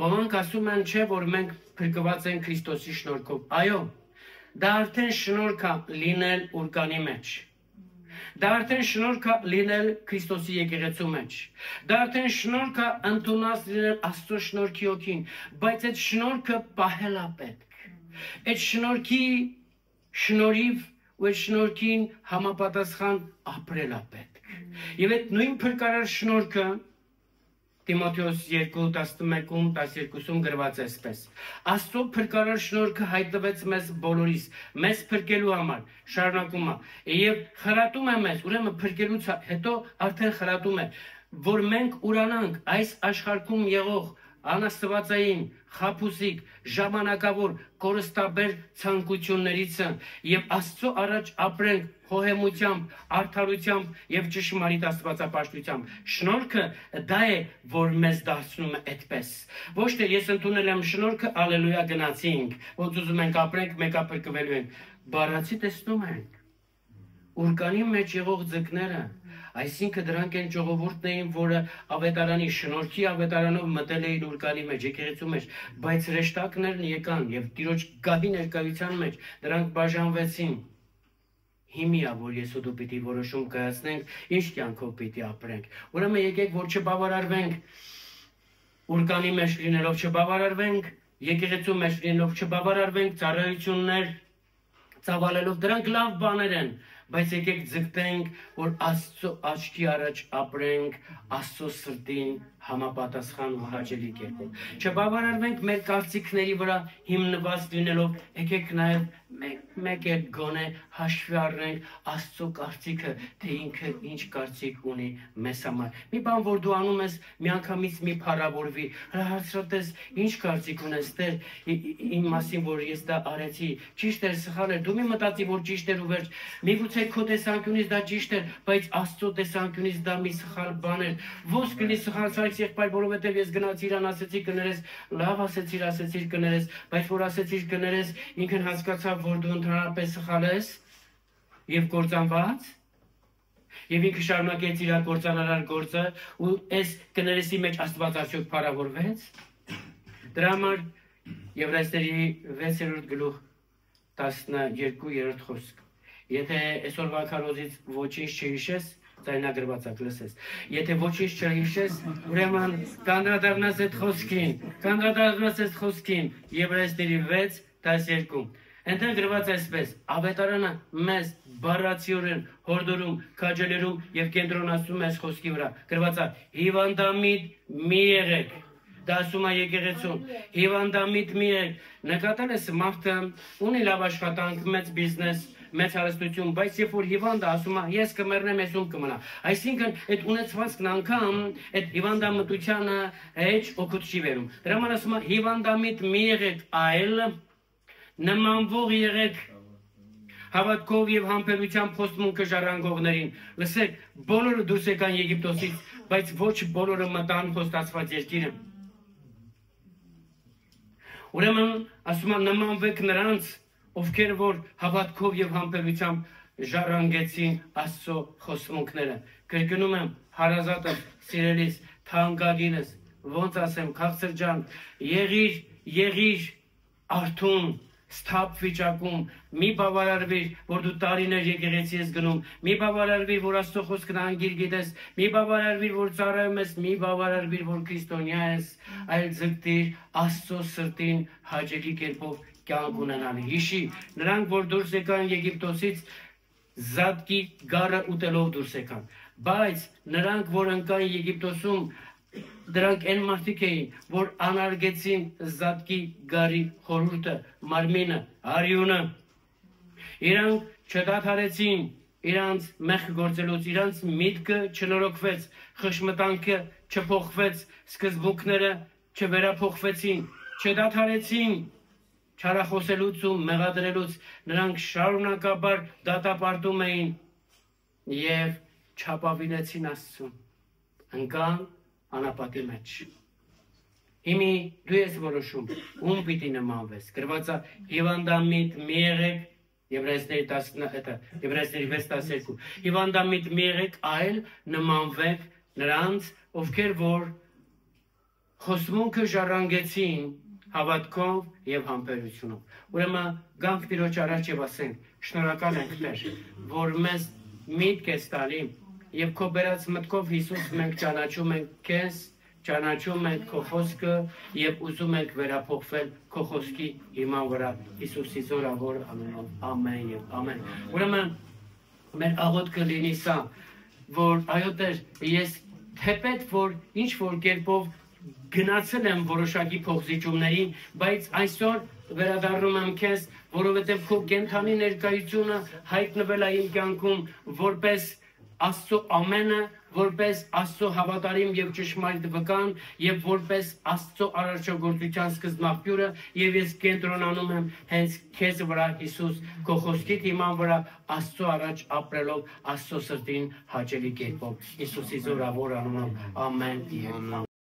Ոմանք ասում են, չէ, որ մենք փրկված ենք Քրիստոսի շնորհքով։ Այո, դա արդեն շնորհք է լինել ուրկանի մեջ։ Դա արդեն շնորհք է լինել Քրիստոսի եկեղեցու մեջ։ Դա արդեն շնորհք է ընդունած լինել Աստծո շնորհքի օգին, բայց այդ շնորհքը պահել է պետք։ Այդ շնորհքի շնորհիվ ու այդ շնորհքին համապատասխան ապրել է պետք։ Եվ այդ նույն փրկարար շնորհքը Տիմոթեոս 2:11-ում 12-ում գրված է այսպես. Աստծո փրկարար շնորհքը հայտնվեց մեզ բոլորիս, մեզ փրկելու համար, շարունակում է, եւ խրատում է մեզ, ուրեմն փրկելուց հետո արդեն խրատում է, որ մենք ուրանանք այս աշխարհում եղող անաստվածային, խաբուսիկ, ժամանակավոր, կորստաբեր ցանկություններից եւ Աստծո առաջ ապրենք խոհեմությամբ, արդարությամբ եւ ճշմարիտ աստվածապաշտությամբ։ Շնորհքը դա է, որ մեզ դարձնում է այդպես։ Ոչ թե ես ընդունել եմ շնորհքը, ալելույա գնացինք, ոնց ուզում ենք ապրենք, մեկը փրկվելու ենք։ Բառացի տեսնում ենք։ Ուրկանի մեջ եղող ձկները, այսինքն դրանք են ժողովուրդն էին, որը ավետարանի շնորհքի ավետարանով մտել էին ուրկանի մեջ, եկեղեցու մեջ, բայց հրեշտակներն եկան եւ Տիրոջ գահի ներկայության մեջ դրանք բաժանվեցին։ Հիմա որ ես ու դու պիտի որոշում կայացնենք, ինչ կյանքով պիտի ապրենք։ Ուրեմն եկեք որ չբավարարվենք ուրկանի մեջ լինելով, չբավարարվենք եկեղեցու մեջ լինելով, չբավարարվենք ծառայություններ ծավալելով, դրանք լավ բաներ են, բայց եկեք ձգտենք, որ Աստծո աչքի առաջ ապրենք Աստծո սրտին համապատասխան ու հաճելի կերպով։ Չբավարարվենք մեր կարծիքների վրա հիմնված լինելով, եկեք նաև մեկ էլ գոնե հաշվի առնենք Աստծո կարծիքը, թե ինքը ինչ կարծիք ունի մեզ համար։ Մի բան, որ դու անում ես, միանգամից մի փառավորվի, հրահարցրատես, ինչ կարծիք ունես, Տեր, իմ մասին, որ ես դա արեցի, ճիշտ էր, սխալ էր, դու մի մտածի, որ ճիշտ էր ու վերջ, միգուցե քո տեսանկյունից դա ճիշտ էր, բայց Աստծո տեսանկյունից դա մի սխալ բան էր։ Ոնց կլինի սխալ ցարից եղբայր, որովհետև ես գնացի իրան, ասեցի կներես, լավ ասեցիր կներես, բայց որ ասեցիր կներես, ինքն հասկացավ, որ դու ընդհանրապես սխալ ես եւ կործանված, եւ ինքը շարունակեց իր կործանարար գործը ու այս կներեսի մեջ Աստված արդյոք փառավորվեց։ Դրա համար Եվրայեցիների 6-րդ գլուխ 12-րդ խոսք։ Եթե այսօրվա քարոզից ոչինչ չհիշես, ձայնագրվածա լսես։ Եթե ոչինչ չհիշես, ուրեմն կանդրադառնաս այդ խոսքին, Եվրայեցիների 6:12։ Այնտեղ գրված այսպես. ավետարանը մեզ բառացիորեն հորդորում, քաջալերում եւ կենտրոնացնում է այս խոսքի վրա։ Գրված է. հիվանդամիտ մի եղեք։ Դա ասում է եկեղեցուն, հիվանդամիտ մի եղեք։ Նկատել ես մարդը ունի լավ աշխատանք, մեծ բիզնես, մեծ հարստություն, բայց երբ որ հիվանդը ասում է, ես կմեռնեմ, ես ում կմնա։ Այսինքն այդ ունեցվածքն անգամ այդ հիվանդամտությանը հեչ օգուտ չի վերում։ Դրա համար ասում է հիվանդամիտ մի եղեք, այլ նմանվող եղեք հավատքով եւ համբերությամբ խոստմունքը ժառանգողներին։ Լսեք, բոլորը դուրս եկան Եգիպտոսից, բայց ոչ բոլորը մտան խոստացված երկիրը։ Ուրեմն ասում է նմանվեք նրանց, ովքեր որ հավատքով եւ համբերությամբ ժառանգեցին Աստծո խոստմունքները։ Կրկնում եմ, հարազատս, սիրելիս, թանկագինս, ոնց ասեմ, քաղցր ջան, եղիր արթուն, սթափ վիճակում, մի բավարարվիր, որ դու տարիներ եկեղեցի ես գնում, մի բավարարվիր, որ Աստծո խոսքն անգիր գիտես, մի բավարարվիր, որ ծառայում ես, մի բավարարվիր, որ քրիստոնյա ես, այլ ձգտիր Աստծո սրտին հաճելի կերպով կյանք ունենալ։ Հիշի, նրանք, որ դուրս եկան Եգիպտոսից, Զատկի գառը ուտելով դուրս եկան, բայց նրանք, որ ընկան Եգիպտոսում, դրանք այն մարդիկ էին, որ անարգեցին Զատկի գարի խորհուրդը, մարմինը, արյունը։ Իրանք չդադարեցին իրանց մեղք գործելուց, իրանց միտքը չնորոգվեց, խշմտանքը չփոխվեց, սկզբունքները չվերափոխվեցին, չդադարեցին չարախոսելուց ու մեղադրելուց, նրանք շարունակաբար դատապարտում էին եւ չապավինեցին Աստծուն, ընկան անապատի մեջ։ Հիմի դու ես որոշում, ում պիտի նմանվես, գրված է հիվանդամիտ մի եղեք, Եբրայեցիների 6:12, հիվանդամիտ մի եղեք, այլ նմանվեք նրանց, ովքեր որ խոստմունքը ժառանգեցին հավատքով եւ համբերությունով։ Ուրեմն գանք Տիրոջ առաջ եւ ասենք, շնորհակալ ենք Տեր, որ մեզ միտք ես տալի եւ քո բերած մտքով Հիսուս մենք ճանաչում ենք քեզ, ճանաչում ենք քո խոսքը եւ ուզում ենք վերափոխվել քո խոսքի հիման վրա Հիսուսի զորավոր անունով, ամեն եւ ամեն։ Ուրեմն մեր աղոթքը լինի սա, որ այո Տեր, ես թեպետ որ ինչ որ կերպով գնացել եմ որոշակի փոխզիջումներին, բայց այսօր վերադառնում եմ քեզ, որովհետև քո կենթանի ներկայությունը հայտնվել է իմ կյանքում որպես Աստծո ամենը, որպես Աստծո հավատարիմ եւ ճշմարիտ վկան եւ որպես Աստծո արարչագործության սկզբնաղբյուրը եւ ես կենտրոնանում եմ հենց քեզ վրա Հիսուս, քո խոսքի հիման վրա Աստծո առաջ ապրելով Աստծո սրտին հաճելի կերպով։ Հիսուսի զորավոր անունով ամեն եւ ամեն։